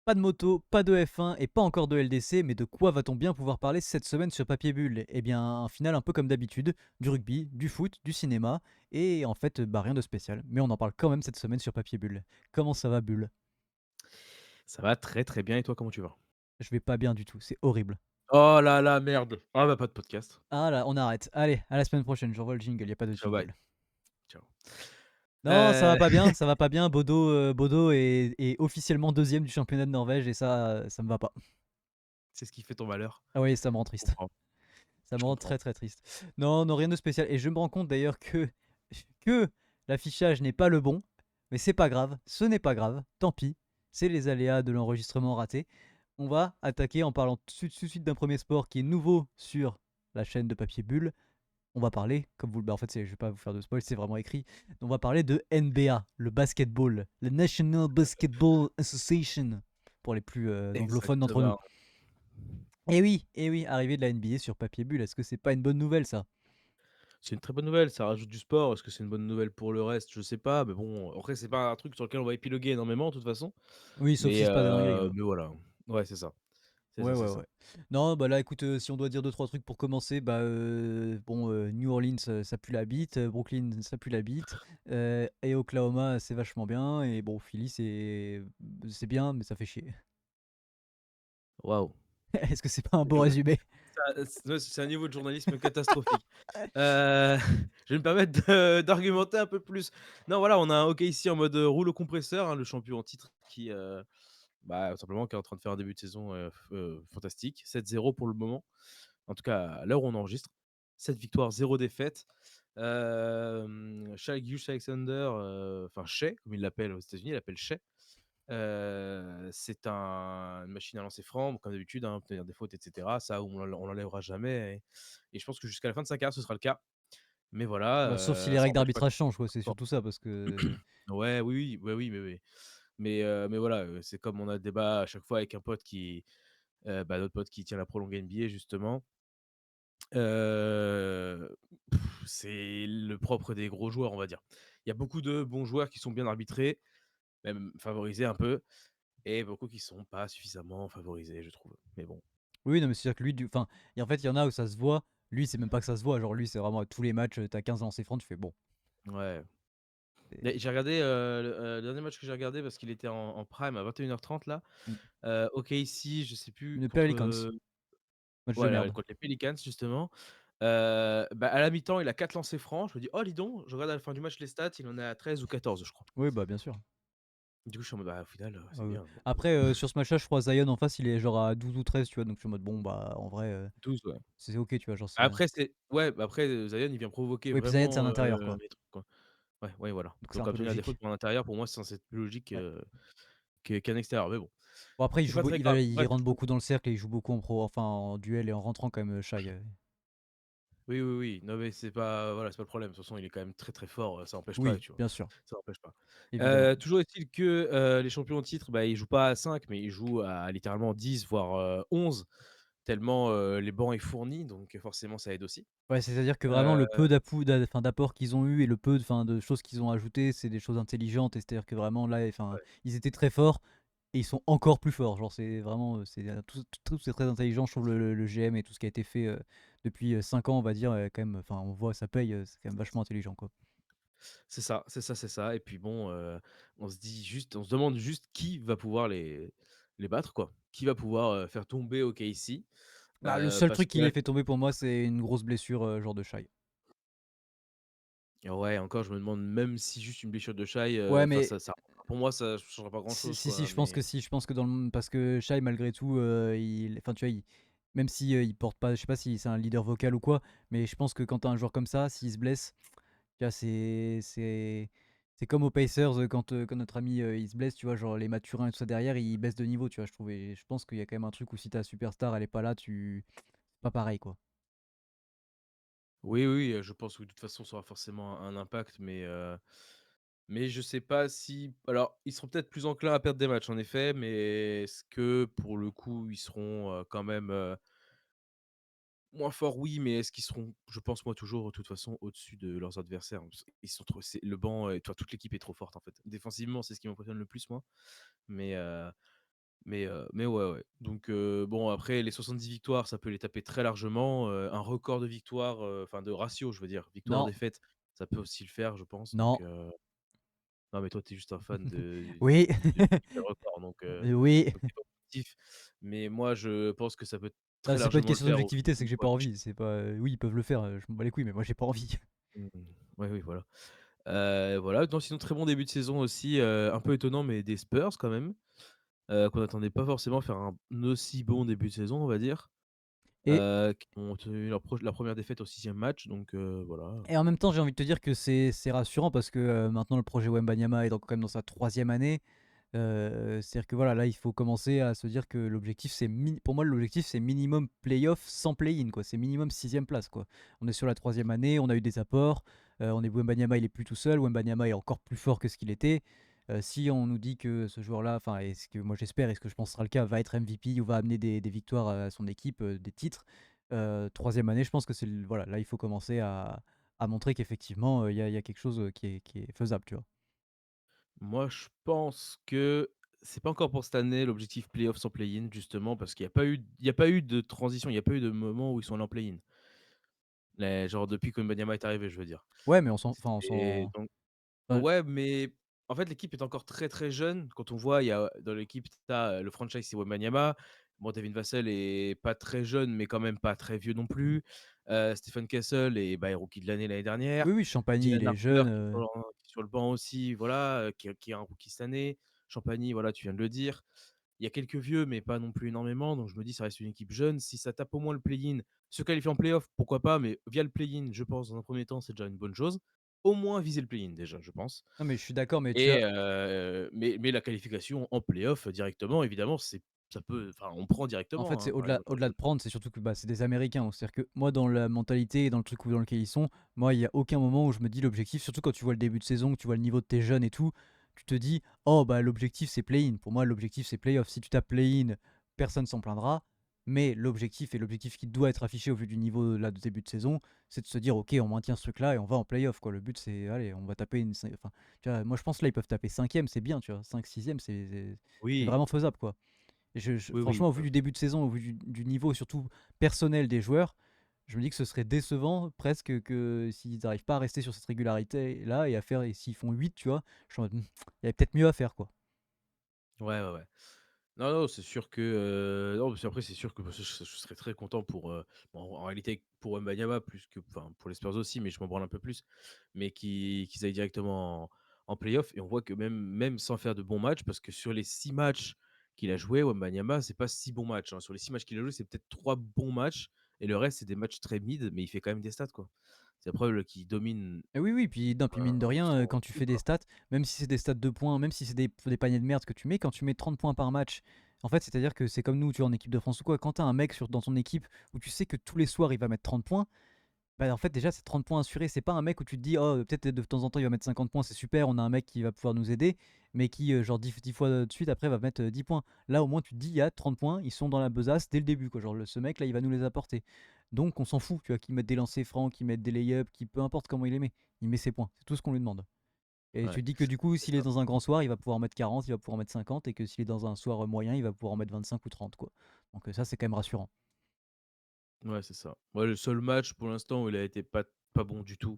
Pas de moto, pas de F1 et pas encore de LDC, mais de quoi va-t-on bien pouvoir parler cette semaine sur Papier Bulle? Eh bien, un final un peu comme d'habitude, du rugby, du foot, du cinéma, et en fait, bah rien de spécial. Mais on en parle quand même cette semaine sur Papier Bulle. Comment ça va, Bulle? Ça va très, très bien et toi, comment tu vas? Je vais pas bien du tout, c'est horrible. Oh là là, merde! Ah bah, pas de podcast. Ah là, on arrête. Allez, à la semaine prochaine, j'envoie le jingle, y a pas de Ciao, bye. jingle. Ciao. Non, ça va Heu, pas bien, ça va pas bien. Bodo est officiellement deuxième du championnat de Norvège et ça me va pas. c'est ce qui fait ton malheur. Ah oui, ça me rend Je triste. comprends, Ça je me rend comprends. très très triste. Non, non, rien de spécial. Et je me rends compte d'ailleurs que l'affichage n'est pas le bon. Mais c'est pas grave, ce n'est pas grave. Tant pis, c'est les aléas de l'enregistrement raté. On va attaquer en parlant tout de suite d'un premier sport qui est nouveau sur la chaîne de Papier Bulle. On va parler, comme vous le. Bah, en fait, je vais pas vous faire de spoil, c'est vraiment écrit. On va parler de NBA, le basketball, le National Basketball Association, pour les plus anglophones d'entre nous. Exactement. Et oui, arrivée de la NBA sur Papier Bulle, est-ce que c'est pas une bonne nouvelle ça? C'est une très bonne nouvelle, ça rajoute du sport. Est-ce que c'est une bonne nouvelle pour le reste? Je sais pas, mais bon, après, c'est pas un truc sur lequel on va épiloguer énormément, de toute façon. Oui, sauf s'il se passe des dingueries, quoi. Mais voilà. Ouais, c'est ça. C'est Ouais, ça, ouais, c'est ça. ouais. Non, bah là, écoute, si on doit dire deux trois trucs pour commencer, bah bon, New Orleans, ça pue la bite, Brooklyn, ça pue la bite, et Oklahoma, c'est vachement bien, et bon, Philly, c'est bien, mais ça fait chier. Waouh! Est-ce que c'est pas un Je beau résumé? c'est un niveau de journalisme catastrophique. Heu, je vais me permettre d'argumenter un peu plus. Non, voilà, on a un OKC en mode, rouleau compresseur, hein, le champion en titre qui, bah, tout simplement qui est en train de faire un début de saison, fantastique. 7-0 pour le moment. En tout cas, à l'heure où on enregistre. 7 victoires, 0 défaite. Shai Gilgeous-Alexander, enfin Shai, comme il l'appelle aux États-Unis, il l'appelle Shai. C'est une machine à lancer franc, comme d'habitude, hein, obtenir des fautes et cetera. Ça, on l'enlèvera jamais et je pense que jusqu'à la fin de sa carrière, ce sera le cas. Mais Bah, sauf si voilà, les ça règles n'empêche pas d'arbitrage qu'il changent, quoi, soit c'est fort. surtout ça, parce que. Ouais, oui, oui, ouais, oui, mais voilà, c'est comme on a le débat à chaque fois avec un pote qui, bah, notre pote qui tient la Pro Longue NBA justement. Heu, c'est le propre des gros joueurs, on va dire. Il y a beaucoup de bons joueurs qui sont bien arbitrés, même favorisés un peu et beaucoup qui sont pas suffisamment favorisés, je trouve. Mais bon. Oui, non, mais c'est-à-dire que lui, enfin, et en fait, il y en a où ça se voit, lui, c'est même pas que ça se voit, genre lui, c'est vraiment à tous les matchs, t'as 15 lancers francs, tu fais bon. Ouais. Mais c'est- j'ai regardé, le dernier match que j'ai regardé parce qu'il était en prime à 21h30 là, Mm. OKC, je sais plus Le contre, Pelicans, match de voilà, merde. contre les Pelicans justement. Bah, à la mi-temps, il a 4 lancers francs. Je me dis: «Oh dis donc!» Je regarde à la fin du match les stats, il en est à 13 ou 14 je crois. Oui, bah bien sûr. Du coup, je suis en mode: «Bah, au final, Ah c'est ouais. bien». Bon, Après, OK. sur ce match-là, je crois Zion en face, il est genre à 12 ou 13, tu vois, donc je suis en mode bon, bah en vrai, 12, ouais. c'est ok, tu vois, genre c'est. Après c'est ouais, bah, après, Zion, il vient provoquer Oui, puis Zion, c'est vraiment, un intérieur, quoi. les trucs, quoi. Ouais, ouais, voilà. Donc c'est un Donc peu obtenir des fautes logique. pour un intérieur, pour moi, c'est censé être plus logique, Ouais. qu'un extérieur, mais bon, Bon, après, c'est pas très grave. il Bref, rentre beaucoup dans le cercle et il joue beaucoup enfin, en duel et en rentrant quand même, Shai. oui, oui, oui. Non, mais c'est pas voilà, c'est pas le problème. De toute façon, il est quand même très, très fort, ça n'empêche pas, Oui, tu vois? bien sûr, Ça n'empêche pas. évidemment. Toujours est-il que, les champions en titre, bah, ils jouent pas à 5, mais ils jouent à littéralement 10 voire, 11 tellement, les bancs est fourni, donc forcément ça aide aussi. Ouais, c'est-à-dire que vraiment le Heu, peu enfin, d'apports qu'ils ont eu et le peu enfin, de choses qu'ils ont ajoutées, c'est des choses intelligentes. Et c'est-à-dire que vraiment là, enfin, ouais, ils étaient très forts et ils sont encore plus forts. Genre, c'est vraiment, tout c'est très intelligent. Je trouve le GM et tout ce qui a été fait depuis 5 ans, on va dire, quand même. Enfin, on voit, ça paye. C'est quand même vachement intelligent, quoi. c'est ça, c'est ça, c'est ça et puis bon, on se demande juste qui va pouvoir les battre, quoi. Qui va pouvoir, faire tomber OKC, Bah, le seul parce truc que qui là les fait tomber pour moi, c'est une grosse blessure, genre de Shai. ouais, encore, je me demande même si juste une blessure de Shai, Ouais, enfin mais ça pour moi, ça changera pas si, grand-chose, si, si, quoi, je pense que mais si, je pense que parce que Shai, malgré tout, enfin, tu vois, même si il porte pas, je sais pas si c'est un leader vocal ou quoi, mais je pense que quand t'as un joueur comme ça, s'il se blesse, tu vois, c'est comme aux Pacers quand notre ami il se blesse, tu vois, genre les Mathurins et tout ça derrière, ils baissent de niveau, tu vois, je trouve. Et je pense qu'il y a quand même un truc où si ta superstar, elle est pas là, c'est pas pareil, quoi. oui, oui, je pense que de toute façon, ça aura forcément un impact, mais je sais pas si alors, ils seront peut-être plus enclins à perdre des matchs, en effet, mais est-ce que, pour le coup, ils seront, quand même, moins forts? Oui, mais est-ce qu'ils seront, je pense, moi, toujours, de toute façon, au-dessus de leurs adversaires? Parce ils sont trop c'est le banc, enfin, toute l'équipe est trop forte, en fait. Défensivement, c'est ce qui m'impressionne le plus, moi, mais Mais ouais, ouais. Donc bon, après les 70 victoires, ça peut les taper très largement. Un record de victoires, enfin de ratio, je veux dire, Non, victoire-défaite, ça peut aussi le faire, je pense. non, Donc non, mais toi, tu es juste un fan oui, du record, oui. donc tu pas positif. Mais moi, je pense que ça peut Ah, très c'est pas une largement le question faire au d'objectivité, c'est une que j'ai fois pas match. envie. C'est pas, oui, ils peuvent le faire, je m'en bats les couilles, mais moi j'ai pas envie. Mmh. Ouais, oui, voilà. Voilà, non, sinon très bon début de saison aussi, un peu étonnant, mais des Spurs quand même, qu'on n'attendait pas forcément faire un aussi bon début de saison, on va dire. Et Qui ont tenu la première défaite au 6e match, donc voilà. Et en même temps, j'ai envie de te dire que c'est rassurant parce que, maintenant le projet Wembanyama est quand même dans sa troisième année. C'est-à-dire que voilà, là, il faut commencer à se dire que l'objectif, pour moi, l'objectif, c'est minimum playoff sans play-in, quoi. C'est minimum sixième place, quoi. On est sur la troisième année, on a eu des apports. Wembanyama, il est plus tout seul. Wembanyama est encore plus fort que ce qu'il était. Si on nous dit que ce joueur-là, enfin, et ce que moi j'espère et ce que je pense sera le cas, va être MVP ou va amener des victoires à son équipe, des titres, troisième année, je pense que voilà, là, il faut commencer à montrer qu'effectivement, il y a quelque chose qui est faisable, tu vois. Moi, je pense que c'est pas encore pour cette année l'objectif playoff sans play-in, justement, parce qu'il y a pas eu de transition, il y a pas eu de moment où ils sont allés en play-in. Genre depuis que Wembanyama est arrivé, je veux dire. Ouais, mais Et donc enfin, ouais, mais en fait, l'équipe est encore très, très jeune. Quand on voit, il y a dans l'équipe, tu as, le franchise, c'est Wembanyama. Bon, Devin Vassell est pas très jeune, mais quand même pas très vieux non plus. Stephen Castle est rookie de l'année oui, dernière. oui, Champagny, il Jalen est Harper jeune. qui est sur le banc aussi, voilà, qui est un rookie cette année. Champagny, voilà, tu viens de le dire. Il y a quelques vieux, mais pas non plus énormément. Donc je me dis, ça reste une équipe jeune. Si ça tape au moins le play-in, se qualifier en play-off, pourquoi pas, mais via le play-in, je pense, dans un premier temps, c'est déjà une bonne chose. Au moins viser le play-in déjà, je pense. Non, mais je suis d'accord, mais tu Et as mais la qualification en play-off directement, évidemment, on prend en fait, directement, c'est hein, par les autres au-delà de choses. prendre, c'est surtout que, bah, c'est des Américains. C'est-à-dire que moi, dans la mentalité et dans le truc dans lequel ils sont, moi, il y a aucun moment où je me dis l'objectif, surtout quand tu vois le début de saison, que tu vois le niveau de tes jeunes et tout, tu te dis: «Oh, bah, l'objectif, c'est play-in». Pour moi, l'objectif, c'est play-off. Si tu tapes play-in, personne s'en plaindra, mais l'objectif qui doit être affiché au vu du niveau, là, de début de saison, c'est de se dire: «OK, on maintient ce truc-là et on va en play-off, quoi». Le but, c'est: «Allez, on va taper enfin, tu vois, moi, je pense là, ils peuvent taper cinquième, c'est bien, tu vois? 5, 6e, c'est Oui, vraiment faisable, quoi. Et oui, oui, franchement, au vu du début de saison, au vu du niveau surtout personnel des joueurs, je me dis que ce serait décevant presque que s'ils n'arrivent pas à rester sur cette régularité-là et s'ils font 8, tu vois, je suis en mode, il y avait peut-être mieux à faire, quoi. ouais, ouais, ouais. Non, non, c'est sûr que, non, parce qu'après, c'est sûr que je serais très content pour, bon, en réalité, pour Wembanyama plus que enfin, pour les Spurs aussi, mais je m'en branle un peu plus, mais qu'ils aillent directement en play-off et on voit que même sans faire de bons matchs, parce que sur les 6 matchs qu'il a joué, Wembanyama, c'est pas 6 bons matchs, hein. Sur les 6 matchs qu'il a joué, c'est peut-être 3 bons matchs et le reste, c'est des matchs très mid, mais il fait quand même des stats, quoi. C'est la preuve qu'il domine, Et oui, oui, puis, non, puis mine de rien, son quand tu équipe, fais des quoi. stats, même si c'est des stats de points, même si c'est des paniers de merde que tu mets, quand tu mets 30 points par match, en fait, c'est-à-dire que c'est comme nous, tu vois, en équipe de France ou quoi, quand t'as un mec dans ton équipe où tu sais que tous les soirs il va mettre 30 points, bah, en fait, déjà, c'est 30 points assurés. C'est pas un mec où tu te dis, oh, peut-être de temps en temps, il va mettre 50 points, c'est super, on a un mec qui va pouvoir nous aider, mais qui, genre, 10 fois de suite, après, va mettre 10 points. Là, au moins, tu te dis, il y a 30 points, ils sont dans la besace dès le début, quoi. Genre, ce mec-là, il va nous les apporter. Donc, on s'en fout, tu vois, qu'il mette des lancers francs, qu'il mette des lay-ups, peu importe comment il les met, il met ses points. C'est tout ce qu'on lui demande. Et Ouais, tu te dis que du coup, c'est s'il est ça. dans un grand soir, il va pouvoir en mettre 40, il va pouvoir en mettre 50, et que s'il est dans un soir moyen, il va pouvoir en mettre 25 ou 30, quoi. Donc, ça, c'est quand même rassurant. Ouais, c'est ça. Moi, le seul match pour l'instant où il a été pas bon du tout,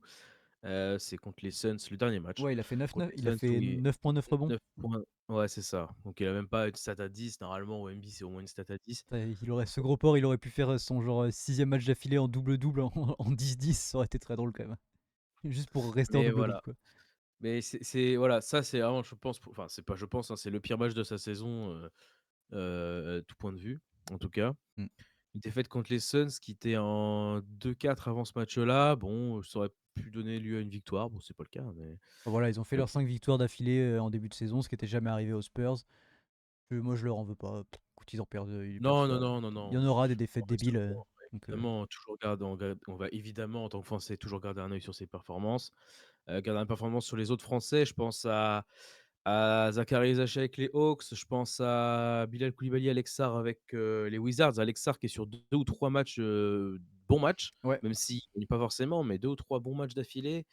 c'est contre les Suns, le dernier match Ouais, il a fait contre 9-9, les il a Suns fait où il 9,9 rebonds. 9 points. Ouais, c'est ça. Donc il a même pas une stat à 10. Normalement, au NBA, c'est au moins une stat à 10. Ce gros porc, il aurait pu faire son genre sixième match d'affilée en double-double en 10-10, ça aurait été très drôle quand même. Juste pour rester en Mais double-double, voilà. quoi. Mais voilà, ça, c'est vraiment, je pense, enfin, c'est pas je pense, hein, c'est le pire match de sa saison, tout point de vue, en tout cas. Mm. Une défaite contre les Suns qui était en 2-4 avant ce match-là. Bon, ça aurait pu donner lieu à une victoire. Bon, c'est pas le cas, Enfin, voilà, ils ont fait mais leurs bon. 5 victoires d'affilée en début de saison, ce qui n'était jamais arrivé aux Spurs. Moi, je leur en veux pas. Écoute, ils perdent Non, non, ça. non, non, Il y non. en aura des On défaites reste débiles. bon, Donc, évidemment, toujours on va évidemment, en tant que Français, toujours garder un œil sur ses performances. Garder une performance sur les autres Français. Je pense à Zachary Zacha avec les Hawks. Je pense à Bilal Koulibaly, Alex Sarr avec les Wizards. Alex Sarr qui est sur 2 ou 3 matchs, bons matchs, ouais. même s'il gagne pas forcément, mais 2 ou 3 bons matchs d'affilée.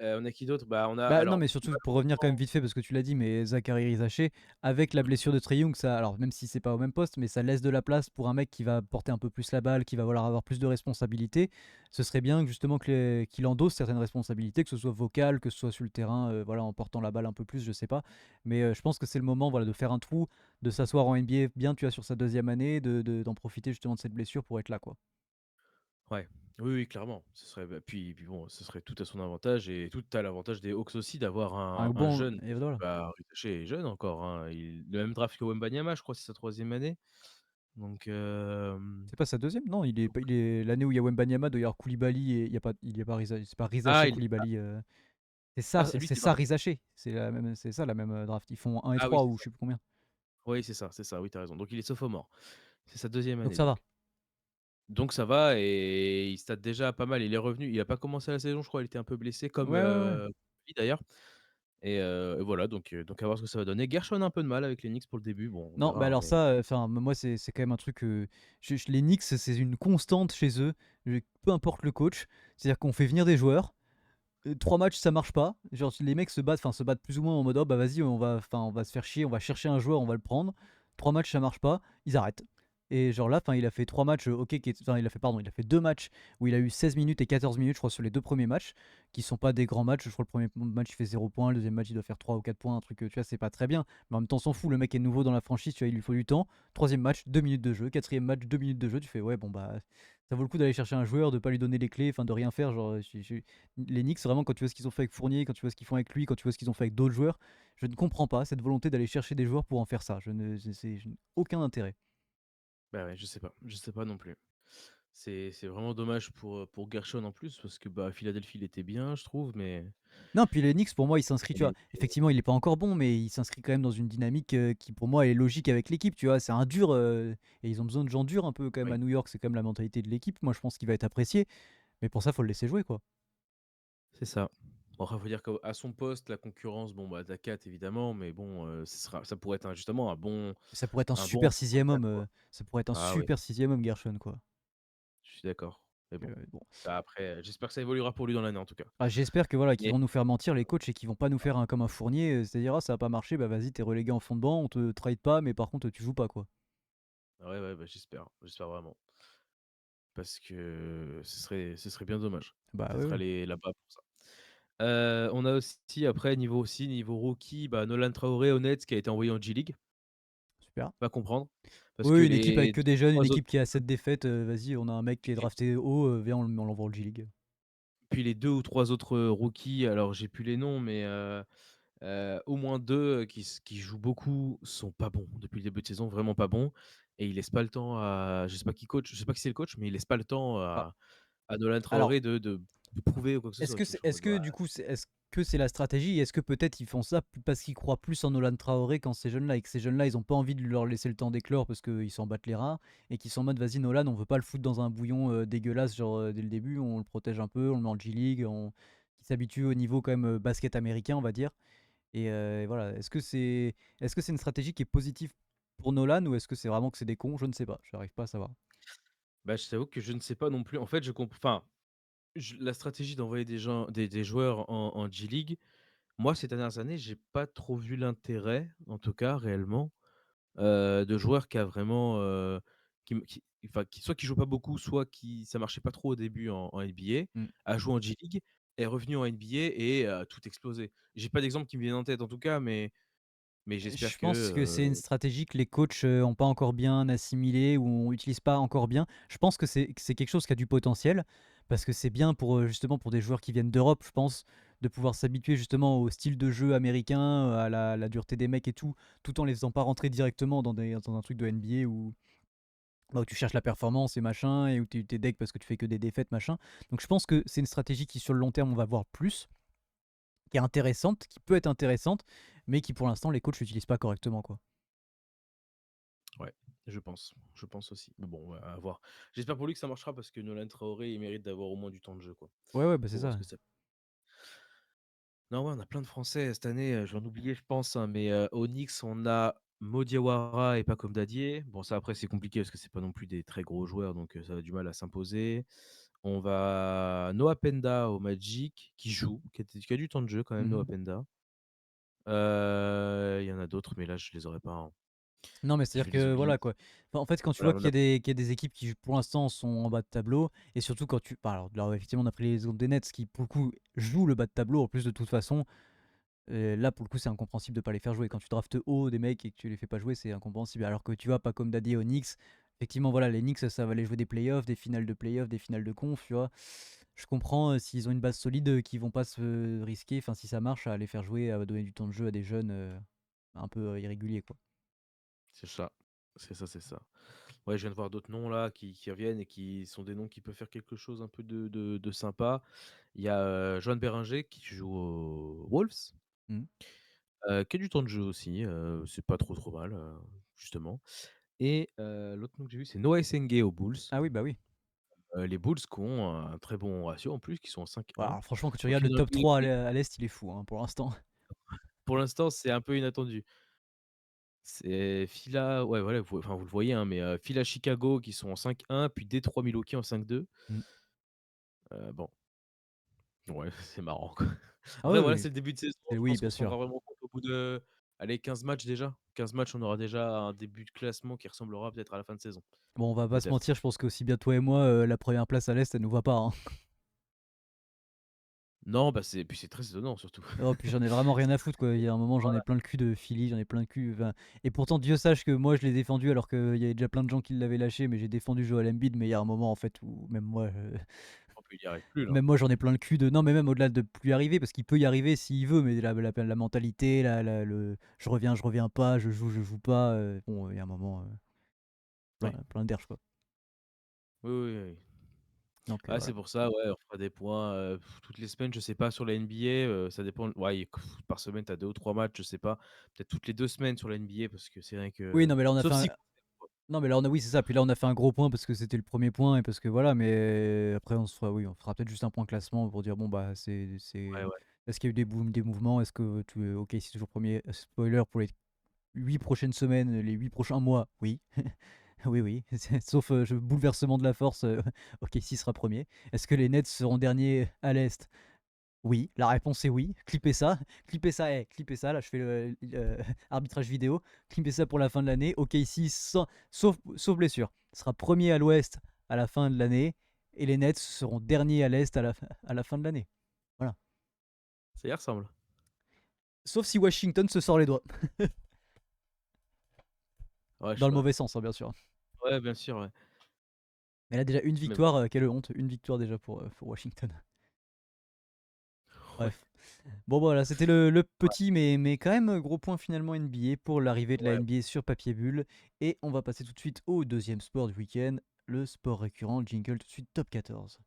On a qui d'autre? Bah, on a Bah, non, alors mais surtout pour revenir quand même vite fait, parce que tu l'as dit, mais Zachary Rizaché, avec la blessure de Trae Young, ça, alors même si c'est pas au même poste, mais ça laisse de la place pour un mec qui va porter un peu plus la balle, qui va vouloir avoir plus de responsabilités. Ce serait bien que, justement qu'il endosse certaines responsabilités, que ce soit vocal, que ce soit sur le terrain, voilà, en portant la balle un peu plus, je sais pas. Mais je pense que c'est le moment, voilà, de faire un trou, de s'asseoir en NBA bien, tu vois, sur sa deuxième année, d'en profiter justement de cette blessure pour être là, quoi. Ouais. Oui, oui, clairement. Ce serait bah, puis bon, ce serait tout à son avantage et tout à l'avantage des Hawks aussi d'avoir Un un bon, jeune. et voilà. Bah, Ricochet est jeune encore, hein. Le même draft que Wembanyama, je crois, c'est sa troisième année. Donc, C'est pas sa deuxième? Non, il est l'année où il y a Wembanyama, doit y avoir Koulibaly et il y a pas c'est pas ah, Rizaché il Koulibaly. c'est lui C'est qui est ça parti? Rizaché. C'est ça la même draft. Ils font un et Ah oui, 3 c'est ou je ça. sais plus combien. Oui, c'est ça, oui, tu as raison. Donc il est sophomore. C'est sa deuxième Donc année ça va. donc. Donc ça va et il state déjà pas mal. Il est revenu, il a pas commencé la saison, je crois, il était un peu blessé comme, Ouais, ouais, ouais. lui d'ailleurs et voilà donc à voir ce que ça va donner. Gershon a un peu de mal avec les Knicks pour le début, bon on Non, bah verra, hein, alors mais ça, enfin moi c'est quand même un truc, les Knicks c'est une constante chez eux, peu importe le coach. C'est-à-dire qu'on fait venir des joueurs, 3 matchs ça marche pas, genre les mecs se battent plus ou moins en mode: «Oh bah vas-y on va se faire chier, on va chercher un joueur, on va le prendre». 3 matchs ça marche pas, ils arrêtent. Et genre là, enfin il a fait 3 matchs, OK, enfin il a fait 2 matchs où il a eu 16 minutes et 14 minutes je crois sur les 2 premiers matchs, qui sont pas des grands matchs. Je crois le premier match il fait 0 points, le deuxième match il doit faire 3 ou 4 points, un truc, tu vois, c'est pas très bien. Mais en même temps on s'en fout, le mec est nouveau dans la franchise, tu vois, il lui faut du temps. Troisième match, 2 minutes de jeu, quatrième match, 2 minutes de jeu, tu fais ouais bon bah ça vaut le coup d'aller chercher un joueur, de pas lui donner les clés, enfin de rien faire, genre les Knicks, vraiment, quand tu vois ce qu'ils ont fait avec Fournier, quand tu vois ce qu'ils font avec lui, quand tu vois ce qu'ils ont fait avec d'autres joueurs, je ne comprends pas cette volonté d'aller chercher des joueurs pour en faire ça. Je n'ai aucun intérêt. bah, ouais, je sais pas non plus. C'est vraiment dommage pour Gershon en plus parce que, bah, Philadelphie, il était bien, je trouve, mais Non, puis les Knicks, pour moi, il s'inscrit, tu vois. mais Effectivement, il est pas encore bon, mais il s'inscrit quand même dans une dynamique qui, pour moi, est logique avec l'équipe, tu vois. C'est un dur, et ils ont besoin de gens durs un peu quand même oui, à New York. C'est quand même la mentalité de l'équipe. Moi, je pense qu'il va être apprécié, mais pour ça, faut le laisser jouer, quoi. c'est ça. Bon après, faut dire qu'à son poste, la concurrence, bon, bah, tu 4 évidemment, mais bon, ça pourrait être justement Ça pourrait être un un bon super second sixième homme. quoi. Ça pourrait être un Ah oui, super sixième homme, Gershon, quoi. je suis d'accord, mais bon, Bon. ça après, j'espère que ça évoluera pour lui dans l'année en tout cas. Ah, j'espère que voilà, qu'ils Mais vont nous faire mentir les coachs et qu'ils vont pas nous faire comme un Fournier, c'est-à-dire ah ça a pas marché, bah vas-y t'es relégué en fond de banc, on te trade pas, mais par contre tu joues pas quoi. ouais, ouais, bah, j'espère vraiment parce que ce serait bien dommage Bah ouais, d'être ouais, allé là-bas pour ça. On a aussi après niveau rookie, bah, Nolan Traoré au Nets qui a été envoyé en G League. super. Pas comprendre parce que Oui, une équipe avec les que 2 des ou jeunes, une 3 autres équipe qui a 7 défaites, vas-y on a un mec qui est puis drafté haut, viens on l'envoie en G-League. puis les 2 ou 3 autres, rookies, alors j'ai plus les noms mais au moins 2 qui jouent beaucoup sont pas bons depuis le début de saison, vraiment pas bons et ils laissent pas le temps à je sais pas qui coach, je sais pas qui c'est le coach, mais ils laissent pas le temps Ah, à Nolan alors Traoré de prouver quoi que ce soit, tu vois? Je suis en est-ce mode, que ouais, du coup est-ce que c'est la stratégie? Est-ce que peut-être ils font ça parce qu'ils croient plus en Nolan Traoré qu'en ces jeunes-là et que ces jeunes-là ils ont pas envie de leur laisser le temps d'éclore parce qu'ils s'en battent les reins et qu'ils sont en mode vas-y Nolan on veut pas le foutre dans un bouillon dégueulasse genre dès le début, on le protège un peu, on le met en G-League, qui s'habitue au niveau quand même basket américain on va dire. Et voilà, est-ce que c'est une stratégie qui est positive pour Nolan ou est-ce que c'est vraiment que c'est des cons? Je ne sais pas, j'arrive pas à savoir. bah, je t'avoue que je ne sais pas non plus. En fait, enfin, la stratégie d'envoyer des joueurs en G League, moi ces dernières années, j'ai pas trop vu l'intérêt, en tout cas réellement, de joueurs qui a vraiment, qui enfin, qui jouent pas beaucoup, soit qui ça marchait pas trop au début en NBA, Mmh. à jouer en G League, est revenu en NBA et tout explosé. J'ai pas d'exemple qui me viennent en tête en tout cas, mais Je j'espère que, pense que c'est une stratégie que les coachs, ont pas encore bien assimilée ou on utilise pas encore bien. Je pense que c'est quelque chose qui a du potentiel parce que c'est bien pour, justement pour des joueurs qui viennent d'Europe, je pense, de pouvoir s'habituer justement au style de jeu américain, à la dureté des mecs et tout en les faisant pas rentrer directement dans un truc de NBA où, bah, où tu cherches la performance et machin et où tu es deg parce que tu fais que des défaites, machin. Donc je pense que c'est une stratégie qui sur le long terme on va voir plus, qui est intéressante, qui peut être intéressante, mais qui pour l'instant les coachs l'utilisent pas correctement, quoi. ouais, je pense aussi. Mais bon, à voir. J'espère pour lui que ça marchera parce que Nolan Traoré, il mérite d'avoir au moins du temps de jeu, quoi. Ouais, ouais, bah, c'est Pour voir ce ça. que ça. Non, ouais, on a plein de Français cette année, je vais en oublier, je pense, hein, mais au Knicks, on a Mo Diawara et Pacome Dadier. Bon, ça, après, c'est compliqué parce que c'est pas non plus des très gros joueurs, donc ça a du mal à s'imposer. On va Noah Penda au Magic qui joue, qui a du temps de jeu quand même, Noah Mhm. Penda. Il y en a d'autres, mais là, je les aurais pas, hein. Non, mais Je c'est-à-dire vais les que oublier. voilà quoi. Enfin, en fait, quand tu vois Voilà, qu'il y a des équipes qui pour l'instant sont en bas de tableau, et surtout quand tu. Bah, alors, là, effectivement, on a pris les exemples des Nets qui pour le coup jouent le bas de tableau en plus de toute façon. Là, pour le coup, c'est incompréhensible de pas les faire jouer. Quand tu draftes haut des mecs et que tu les fais pas jouer, c'est incompréhensible. Alors que tu vois, pas comme Daddy aux Knicks. Effectivement, voilà, les Knicks, ça va aller jouer des playoffs, des finales de playoffs, des finales de conf, tu vois. Je comprends s'ils ont une base solide, qu'ils vont pas se risquer, enfin, si ça marche, à les faire jouer, à donner du temps de jeu à des jeunes un peu irréguliers, quoi. c'est ça. C'est ça, c'est ça. Ouais, je viens de voir d'autres noms là qui reviennent et qui sont des noms qui peuvent faire quelque chose un peu de sympa. Il y a Joan Béringer qui joue aux Wolves, Mhm. qui a du temps de jeu aussi. C'est pas trop trop mal, justement. Et l'autre nom que j'ai vu, c'est Noah Essengue aux Bulls. Ah oui, bah oui. Les Bulls qui ont un très bon ratio en plus, qui sont en Voilà, 5-1. alors franchement, quand tu Au regardes le final, top 3 à l'Est, il est fou hein, pour l'instant. pour l'instant, c'est un peu inattendu. C'est Fila, ouais, voilà, enfin, vous le voyez, hein, mais Fila Chicago qui sont en 5-1, puis Détroit Milwaukee en 5-2. Mm. Bon, ouais, c'est marrant, quoi. Ah Après, oui, voilà, oui, c'est le début de saison. Je oui, pense bien qu'on s'en sûr. rendra vraiment compte au bout de, allez, 15 matchs déjà. 15 matchs, on aura déjà un début de classement qui ressemblera peut-être à la fin de saison. Bon, on va pas se Peut-être. mentir, je pense qu'aussi bien toi et moi, la première place à l'Est, elle nous va pas. Hein. Non, bah puis c'est très étonnant surtout. Oh, puis j'en ai vraiment rien à foutre, quoi. Il y a un moment, j'en ai plein le cul de Philly, j'en ai plein le cul. Enfin, et pourtant, Dieu sache que moi, je l'ai défendu alors qu'il y avait déjà plein de gens qui l'avaient lâché, mais j'ai défendu Joel Embiid. Mais il y a un moment, en fait, où même moi, On peut y arrive plus là. même moi, j'en ai plein le cul de. Non, mais même au-delà de plus y arriver, parce qu'il peut y arriver s'il veut, mais la mentalité, je reviens pas, je joue pas. Bon, il y a un moment, Oui, plein d'air, quoi. oui, oui, oui. Donc Ah, voilà. c'est pour ça, ouais, on fera des points toutes les semaines, je sais pas sur la NBA, ça dépend. Ouais, par semaine, tu as 2 ou 3 matchs, je sais pas. Peut-être toutes les 2 semaines sur la NBA parce que c'est vrai Oui, que non, mais là, on a fait sauf un. si Non, mais là, oui, c'est ça. Puis là, on a fait un gros point parce que c'était le premier point et parce que voilà. Mais après, oui, on fera peut-être juste un point classement pour dire bon, bah, ouais, ouais, est-ce qu'il y a eu des mouvements? Est-ce que ok, c'est toujours premier. Spoiler pour les 8 prochaines semaines, les 8 prochains mois, oui. Oui, oui. Sauf bouleversement de la force, ok, s'il sera premier. Est-ce que les Nets seront derniers à l'Est? Oui, la réponse est oui. Clippez ça, clippez ça. Là, je fais le arbitrage vidéo. Clippez ça pour la fin de l'année. Ok, ici, sauf blessure. Sera premier à l'Ouest à la fin de l'année et les Nets seront derniers à l'Est à la fin de l'année. Voilà. ça y ressemble. Sauf si Washington se sort les doigts. Ouais, Dans le mauvais sens, hein, bien sûr. ouais, bien sûr, ouais. Mais là, déjà, une Mais bon, victoire, quelle honte. Une victoire déjà pour Washington. ouais, Bref. Bon, voilà, c'était le petit, mais quand même gros point finalement NBA pour l'arrivée de la ouais. NBA sur papier bulle. Et on va passer tout de suite au deuxième sport du week-end, le sport récurrent, jingle tout de suite top 14.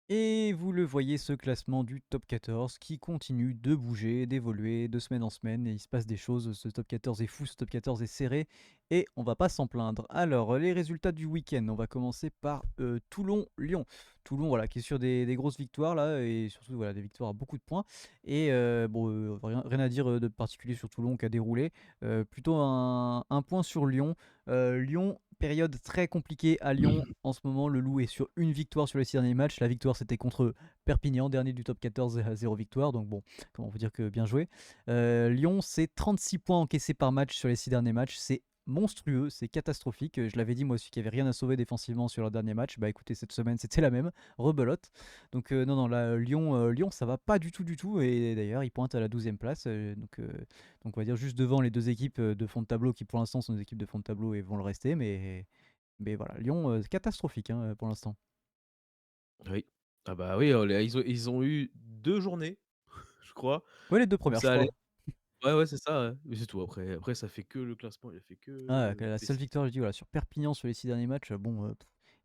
Et vous le voyez, ce classement du top 14 qui continue de bouger, d'évoluer de semaine en semaine. Et il se passe des choses. Ce top 14 est fou, ce top 14 est serré. Et on va pas s'en plaindre. Alors, les résultats du week-end. On va commencer par Toulon-Lyon. Toulon, voilà, qui est sur des grosses victoires là. Et surtout, voilà, des victoires à beaucoup de points. Et bon, rien à dire de particulier sur Toulon qui a déroulé. Plutôt un point sur Lyon. Lyon, période très compliquée à Lyon en ce moment. Le Loup est sur une victoire sur les 6 derniers matchs. La victoire, c'était contre Perpignan, dernier du top 14 à 0 victoire. Donc bon, comment vous dire que bien joué. Lyon, c'est 36 points encaissés par match sur les 6 derniers matchs. C'est monstrueux, c'est catastrophique. Je l'avais dit moi aussi qu'il n'y avait rien à sauver défensivement sur leur dernier match. Bah écoutez, cette semaine c'était la même, rebelote. Donc non, non, là, Lyon, ça va pas du tout, du tout. Et d'ailleurs, ils pointent à la 12e place. Donc on va dire juste devant les deux équipes de fond de tableau qui pour l'instant sont des équipes de fond de tableau et vont le rester. Mais voilà, Lyon, catastrophique hein, pour l'instant. Oui. Ah bah oui, ils ont eu 2 journées, je crois, Ouais, les deux où premières, je ça allait. crois. Ouais, ouais, c'est ça, ouais. Mais c'est tout. Après, ça fait que le classement, il a fait Ah, que la seule baisser. victoire, je dis, voilà, sur Perpignan sur les 6 derniers matchs, bon.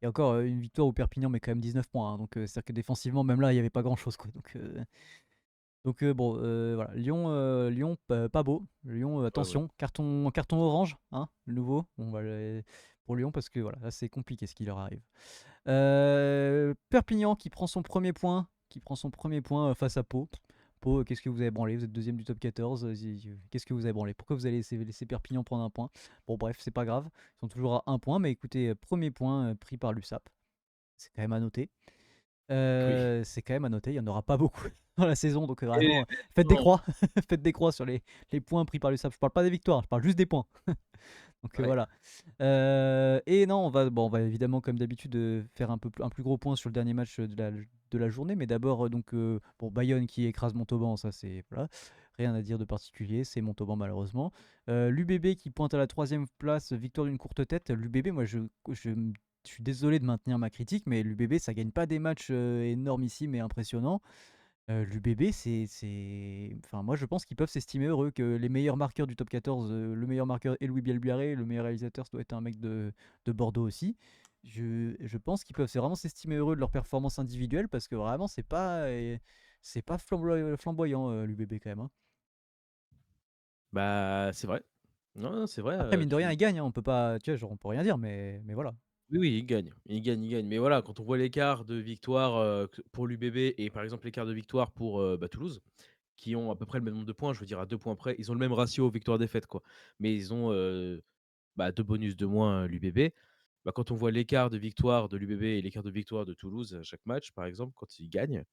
Et encore une victoire où Perpignan met quand même 19 points. Hein, donc c'est-à-dire que défensivement, même là, il n'y avait pas grand-chose. Quoi, donc bon, voilà. Lyon pas beau. Lyon, Ouais, ouais. attention, carton orange, hein, le nouveau. Bon, pour Lyon, parce que voilà, là, c'est compliqué ce qui leur arrive. Perpignan qui prend son premier point, face à Pau. Pau, qu'est-ce que vous avez branlé? Vous êtes deuxième du top 14. Qu'est-ce que vous avez branlé? Pourquoi vous allez laisser Perpignan prendre un point? Bon, bref, c'est pas grave. Ils sont toujours à un point. Mais écoutez, premier point pris par l'USAP. C'est quand même à noter. Oui. C'est quand même à noter. Il n'y en aura pas beaucoup dans la saison. Donc Et vraiment, faites des non, croix. Faites des croix sur les points pris par l'USAP. Je parle pas des victoires, je parle juste des points. Donc ouais. voilà. Et non, on va évidemment, comme d'habitude, faire un plus gros point sur le dernier match de la journée. Mais d'abord, bon, Bayonne qui écrase Montauban, ça c'est. Voilà. Rien à dire de particulier, c'est Montauban malheureusement. L'UBB qui pointe à la 3e place, victoire d'une courte tête. L'UBB, moi je suis désolé de maintenir ma critique, mais l'UBB ça gagne pas des matchs énormissimes et impressionnants. L'UBB, enfin, moi je pense qu'ils peuvent s'estimer heureux que les meilleurs marqueurs du top 14, le meilleur marqueur est Louis Bielbiarré, le meilleur réalisateur ça doit être un mec de Bordeaux aussi. Je pense qu'ils peuvent vraiment s'estimer heureux de leur performance individuelle parce que vraiment c'est pas flamboyant l'UBB quand même, hein. Bah, c'est vrai. Non, non, c'est vrai, Après mine de rien tu ils gagnent, hein, on peut pas, tu vois, genre on peut rien dire mais voilà. oui, oui, il gagne, il gagne, il gagne. Mais voilà, quand on voit l'écart de victoire, pour l'UBB et par exemple l'écart de victoire pour, Toulouse, qui ont à peu près le même nombre de points, je veux dire à 2 points près, ils ont le même ratio victoire-défaite, quoi. Mais ils ont, 2 bonus de moins, l'UBB. Bah, quand on voit l'écart de victoire de l'UBB et l'écart de victoire de Toulouse à chaque match, par exemple, quand ils gagnent,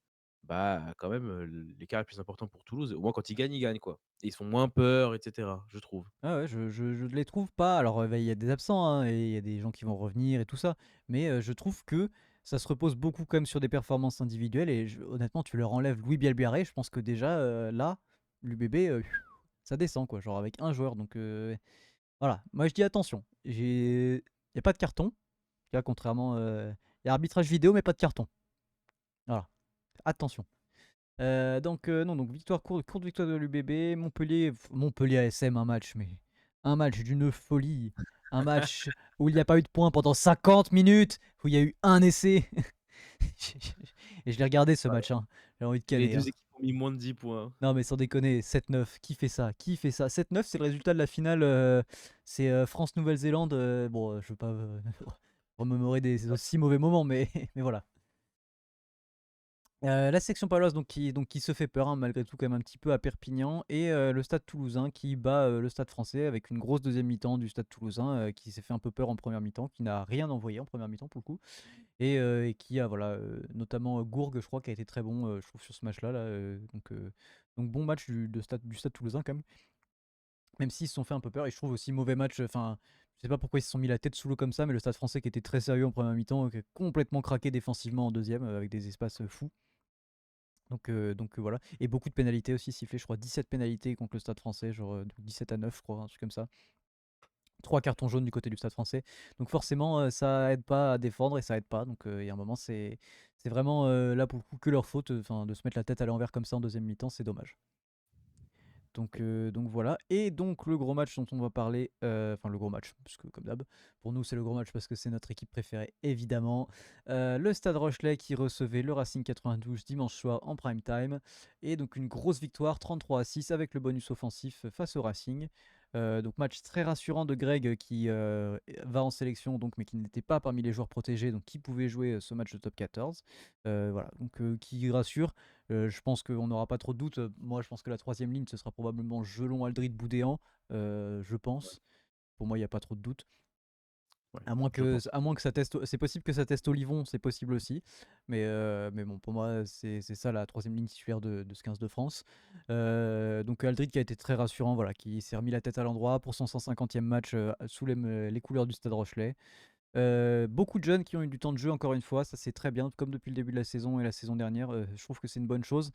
bah, quand même, l'écart est plus important pour Toulouse. Au moins quand ils gagnent, quoi. Et ils se font moins peur et cetera, je trouve. Ah ouais, je les trouve pas. Alors, bah, il y a des absents, hein, et il y a des gens qui vont revenir et tout ça. Mais je trouve que ça se repose beaucoup quand même sur des performances individuelles. Et honnêtement, tu leur enlèves Louis Bielbiarré. Je pense que déjà, là, l'UBB, ça descend, quoi. Genre avec un joueur. Donc, voilà. Moi, je dis attention. Il n'y a pas de carton. Tu vois, contrairement. Il y a arbitrage vidéo, mais pas de carton. Voilà. Attention. Non, donc victoire courte victoire de l'UBB, Montpellier ASM un match, mais un match d'une folie, un match où il n'y a pas eu de points pendant 50 minutes, où il y a eu un essai. Et je l'ai regardé ce match, hein. J'ai envie de Les caner, 2 hein. équipes ont mis moins de 10 points. Non mais sans déconner, 7-9, qui fait ça? Qui fait ça? 7-9, c'est le résultat de la finale, c'est France-Nouvelle-Zélande. Bon, je veux pas remémorer des aussi mauvais moments, mais, mais voilà. La section paloise donc qui se fait peur, hein, malgré tout quand même un petit peu à Perpignan et le Stade Toulousain qui bat, le Stade Français avec une grosse deuxième mi-temps du Stade Toulousain, qui s'est fait un peu peur en première mi-temps, qui n'a rien envoyé en première mi-temps pour le coup et qui a voilà, notamment, Gourgue je crois qui a été très bon, je trouve sur ce match-là là, donc bon match du Stade Toulousain quand même s'ils se sont fait un peu peur et je trouve aussi mauvais match, enfin, je sais pas pourquoi ils se sont mis la tête sous l'eau comme ça mais le Stade Français qui était très sérieux en première mi-temps, qui a complètement craqué défensivement en deuxième, avec des espaces, fous. Donc voilà. Et beaucoup de pénalités aussi sifflées, je crois 17 pénalités contre le Stade français, genre 17-9, je crois, un truc comme ça. 3 cartons jaunes du côté du Stade français. Donc forcément, ça aide pas à défendre et ça aide pas. Donc il y a un moment, c'est vraiment là pour le coup que leur faute. Enfin, de se mettre la tête à l'envers comme ça en deuxième mi-temps, c'est dommage. Donc voilà. Et donc le gros match dont on va parler, enfin le gros match, parce que comme d'hab, pour nous c'est le gros match parce que c'est notre équipe préférée, évidemment. Le Stade Rochelais qui recevait le Racing 92 dimanche soir en prime time. Et donc une grosse victoire, 33-6 avec le bonus offensif face au Racing. Donc match très rassurant de Greg qui va en sélection donc, mais qui n'était pas parmi les joueurs protégés, donc qui pouvait jouer ce match de top 14. Voilà, donc qui rassure. Je pense qu'on n'aura pas trop de doutes. Moi, je pense que la troisième ligne, ce sera probablement Gelon, Aldrid, Boudéan. Je Ouais, pense. Pour moi, il n'y a pas trop de doutes. ouais, je À pense. moins que ça teste. C'est possible que ça teste Olivon, c'est possible aussi. Mais bon, pour moi, c'est ça la troisième ligne titulaire de ce 15 de France. Donc Aldrid qui a été très rassurant, voilà, qui s'est remis la tête à l'endroit pour son 150e match sous les couleurs du Stade Rochelais. Beaucoup de jeunes qui ont eu du temps de jeu, encore une fois, ça c'est très bien, comme depuis le début de la saison et la saison dernière. Je trouve que c'est une bonne chose.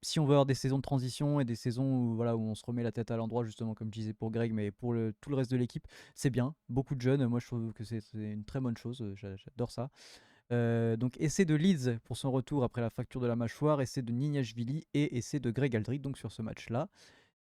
Si on veut avoir des saisons de transition et des saisons où, voilà, où on se remet la tête à l'endroit, justement, comme je disais pour Greg, mais pour tout le reste de l'équipe, c'est bien. Beaucoup de jeunes, moi je trouve que c'est une très bonne chose, j'adore ça. Donc essai de Leeds pour son retour après la fracture de la mâchoire, essai de Nignashvili et essai de Greg Aldrit donc sur ce match-là.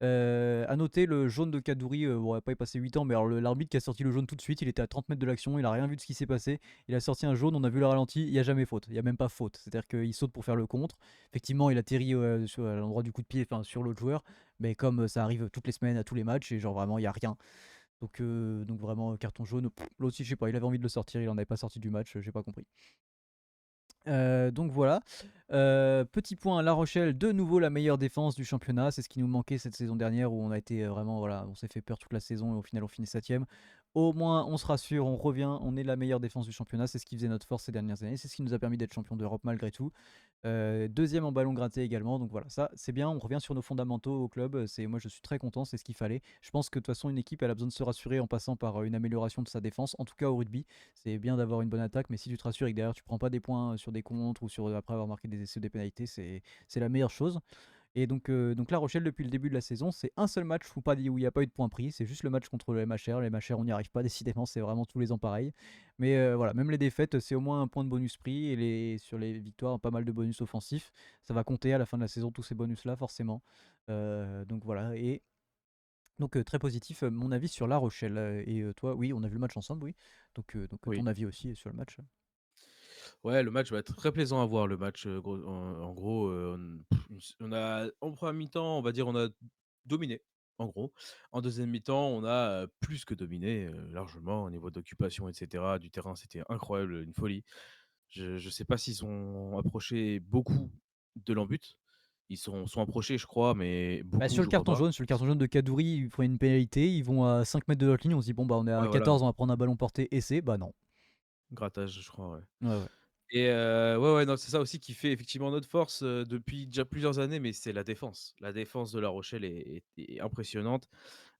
À noter le jaune de Kadouri, bon, il n'a pas y passé 8 ans, mais alors l'arbitre qui a sorti le jaune tout de suite, il était à 30 mètres de l'action, il a rien vu de ce qui s'est passé. Il a sorti un jaune, on a vu le ralenti, il n'y a jamais faute, il n'y a même pas faute. C'est-à-dire qu'il saute pour faire le contre. Effectivement, il atterrit à l'endroit du coup de pied, enfin sur l'autre joueur, mais comme ça arrive toutes les semaines à tous les matchs, et genre vraiment, il n'y a rien. Donc vraiment, carton jaune. L'autre aussi, je sais pas, il avait envie de le sortir, il en avait pas sorti du match, j'ai pas compris. Donc voilà. Petit point, La Rochelle, de nouveau la meilleure défense du championnat. C'est ce qui nous manquait cette saison dernière où on a été vraiment, voilà, on s'est fait peur toute la saison et au final on finit 7ème. Au moins on se rassure, on revient, on est la meilleure défense du championnat. C'est ce qui faisait notre force ces dernières années. C'est ce qui nous a permis d'être champion d'Europe malgré tout. Deuxième en ballon gratté également, donc voilà, ça c'est bien, on revient sur nos fondamentaux au club, moi je suis très content, c'est ce qu'il fallait. Je pense que de toute façon une équipe elle a besoin de se rassurer en passant par une amélioration de sa défense, en tout cas au rugby, c'est bien d'avoir une bonne attaque, mais si tu te rassures et que derrière tu prends pas des points sur des contres ou sur après avoir marqué des essais ou des pénalités, c'est la meilleure chose. Et donc La Rochelle, depuis le début de la saison, c'est un seul match où il n'y a pas eu de points pris. C'est juste le match contre le MHR. Les MHR, on n'y arrive pas, décidément, c'est vraiment tous les ans pareil. Mais voilà, même les défaites, c'est au moins un point de bonus pris. Et sur les victoires, pas mal de bonus offensifs. Ça va compter à la fin de la saison, tous ces bonus-là, forcément. Donc voilà. Et donc très positif, mon avis sur La Rochelle. Et toi, oui, on a vu le match ensemble, oui. Donc Oui. ton avis aussi sur le match. Ouais, le match va être très plaisant à voir. Le match, en gros, on a en première mi-temps, on va dire, on a dominé, en gros. En deuxième mi-temps, on a plus que dominé, largement au niveau d'occupation, etc. Du terrain, c'était incroyable, une folie. Je ne sais pas s'ils ont approché beaucoup de l'embut. Ils sont approchés, je crois, mais Bah, beaucoup, sur je crois pas. sur le carton jaune de Kadouri, ils prennent une pénalité, ils vont à 5 mètres de notre ligne, on se dit bon bah on est Ouais, à voilà, 14, on va prendre un ballon porté, essai, bah non. grattage, je crois, ouais. Ouais, ouais. Et ouais, ouais, non, c'est ça aussi qui fait effectivement notre force, depuis déjà plusieurs années, mais c'est la défense. La défense de La Rochelle est impressionnante,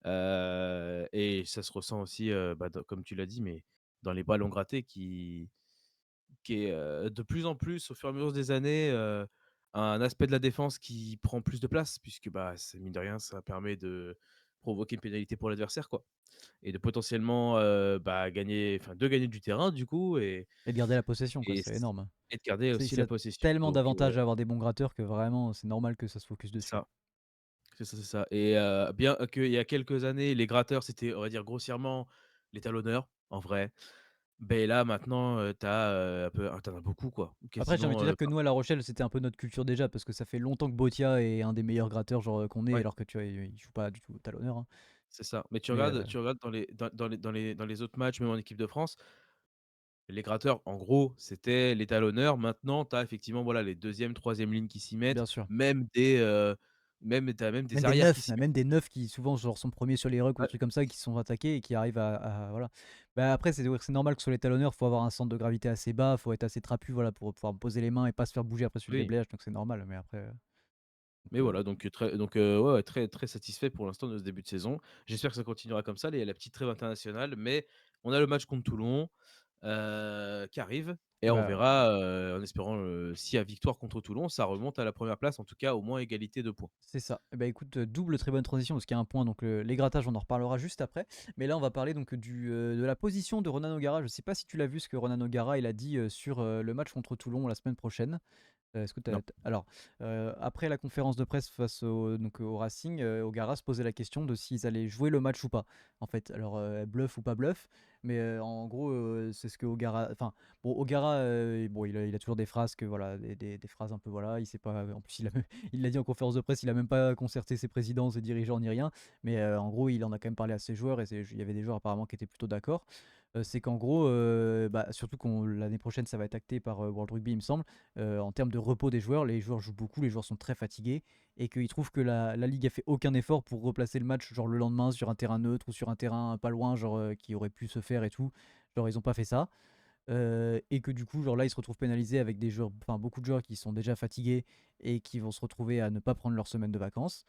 et ça se ressent aussi, bah, dans comme tu l'as dit, mais dans les ballons grattés qui est, de plus en plus, au fur et à mesure des années, un aspect de la défense qui prend plus de place puisque, bah, c'est mine de rien, ça permet de provoquer une pénalité pour l'adversaire, quoi, et de potentiellement, bah, de gagner du terrain du coup Et de garder la possession, quoi, et c'est s énorme. et de garder C'est aussi il la a possession tellement donc d'avantages à avoir des bons gratteurs que vraiment c'est normal que ça se focus c'est dessus. ça, c'est ça, c'est ça et bien qu'il y a quelques années, les gratteurs, c'était, on va dire grossièrement, les talonneurs, en vrai. Beh, là maintenant, tu as beaucoup quoi, Après j'ai envie de quasiment, te dire que nous à La Rochelle, c'était un peu notre culture déjà parce que ça fait longtemps que Botia est un des meilleurs gratteurs genre, qu'on ait ouais. alors que tu vois, il joue pas du tout au talonneur, hein. C'est ça. Mais Mais tu regardes dans les autres matchs, même en équipe de France, les gratteurs, en gros, c'était les talonneurs. Maintenant, tu as effectivement, voilà, les deuxième, troisième lignes qui s'y mettent, bien sûr. même tu as même Même des des arrières qui neufs, s'y même mettent. des neufs qui souvent genre sont premiers sur les rucks ou des Ouais, trucs comme ça, qui se sont attaqués et qui arrivent voilà. Bah, après c'est normal que sur les talonneurs, faut avoir un centre de gravité assez bas, faut être assez trapu, voilà, pour pouvoir poser les mains et pas se faire bouger après sur le oui. déblayage, donc c'est normal, mais après, Mais donc voilà, ouais, ouais, très, très satisfait pour l'instant de ce début de saison. J'espère que ça continuera comme ça. Là, il y a la petite trêve internationale, mais on a le match contre Toulon, qui arrive et et on bah, verra, en espérant, s'il y a victoire contre Toulon, ça remonte à la première place, en tout cas au moins égalité de points. c'est ça. Et bah, écoute, double très bonne transition parce qu'il y a un point donc les grattages, on en reparlera juste après. Mais là, on va parler donc de la position de Ronan O'Gara. Je sais pas si tu l'as vu ce que Ronan O'Gara il a dit, sur, le match contre Toulon la semaine prochaine. Est-ce que Non. alors, après la conférence de presse face au Racing, O'Gara se posait la question de s'ils allaient jouer le match ou pas, en fait. Alors, bluff ou pas bluff, mais en gros, c'est ce que O'Gara enfin, bon, O'Gara, bon, il a toujours des phrases que voilà, des phrases un peu voilà, il sait pas en plus, il l'a dit en conférence de presse, il a même pas concerté ses présidents, ses dirigeants ni rien, mais en gros, il en a quand même parlé à ses joueurs et il y avait des joueurs apparemment qui étaient plutôt d'accord. C'est qu'en gros, bah, surtout qu'on l'année prochaine, ça va être acté par, World Rugby, il me semble, en termes de repos des joueurs, les joueurs jouent beaucoup, les joueurs sont très fatigués et qu'ils trouvent que la ligue a fait aucun effort pour replacer le match genre le lendemain sur un terrain neutre ou sur un terrain pas loin, genre qui aurait pu se faire et tout. Genre ils ont pas fait ça. Et que du coup, genre là, ils se retrouvent pénalisés avec des joueurs, enfin beaucoup de joueurs qui sont déjà fatigués et qui vont se retrouver à ne pas prendre leur semaine de vacances.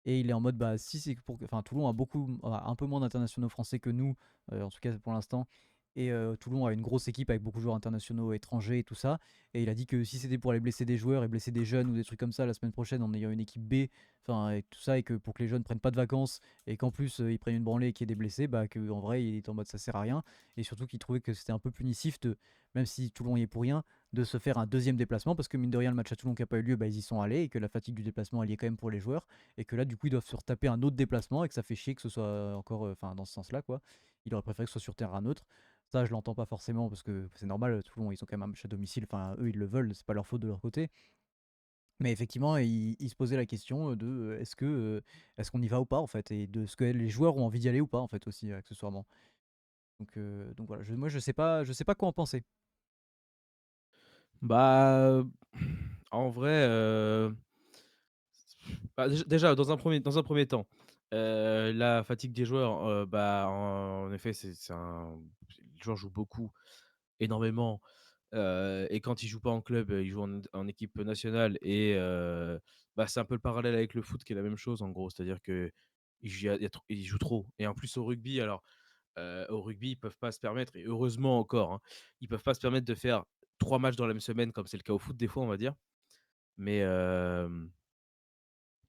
Et il est en mode, bah si c'est pour, enfin Toulon a un peu moins d'internationaux français que nous, en tout cas pour l'instant. Et Toulon a une grosse équipe avec beaucoup de joueurs internationaux étrangers et tout ça. Et il a dit que si c'était pour aller blesser des joueurs et blesser des jeunes ou des trucs comme ça la semaine prochaine en ayant une équipe B, enfin et tout ça, et que pour que les jeunes prennent pas de vacances et qu'en plus ils prennent une branlée et qu'il y ait des blessés, bah que en vrai il est en mode ça sert à rien et surtout qu'il trouvait que c'était un peu punitif de, même si Toulon y est pour rien, de se faire un deuxième déplacement parce que mine de rien le match à Toulon qui n'a pas eu lieu, bah, ils y sont allés et que la fatigue du déplacement elle y est quand même pour les joueurs et que là du coup ils doivent se retaper un autre déplacement et que ça fait chier que ce soit encore, enfin dans ce sens là quoi. Il aurait préféré que ce soit sur terrain neutre. Ça je l'entends pas forcément parce que c'est normal, Toulon ils ont quand même un match à domicile, enfin eux ils le veulent, c'est pas leur faute de leur côté. Mais effectivement, il se posait la question de est-ce qu'on y va ou pas en fait, et de ce que les joueurs ont envie d'y aller ou pas en fait aussi accessoirement. Donc voilà, moi je sais pas quoi en penser. Bah, en vrai, bah, déjà dans un premier temps, la fatigue des joueurs, bah, en effet, les joueurs jouent beaucoup, énormément, et quand ils jouent pas en club, ils jouent en équipe nationale et bah, c'est un peu le parallèle avec le foot qui est la même chose en gros. C'est-à-dire qu'ils jou il y a trop ils jouent trop et en plus au rugby alors, au rugby, ils peuvent pas se permettre et heureusement encore, hein, ils peuvent pas se permettre de faire 3 matchs dans la même semaine comme c'est le cas au foot des fois, on va dire. Mais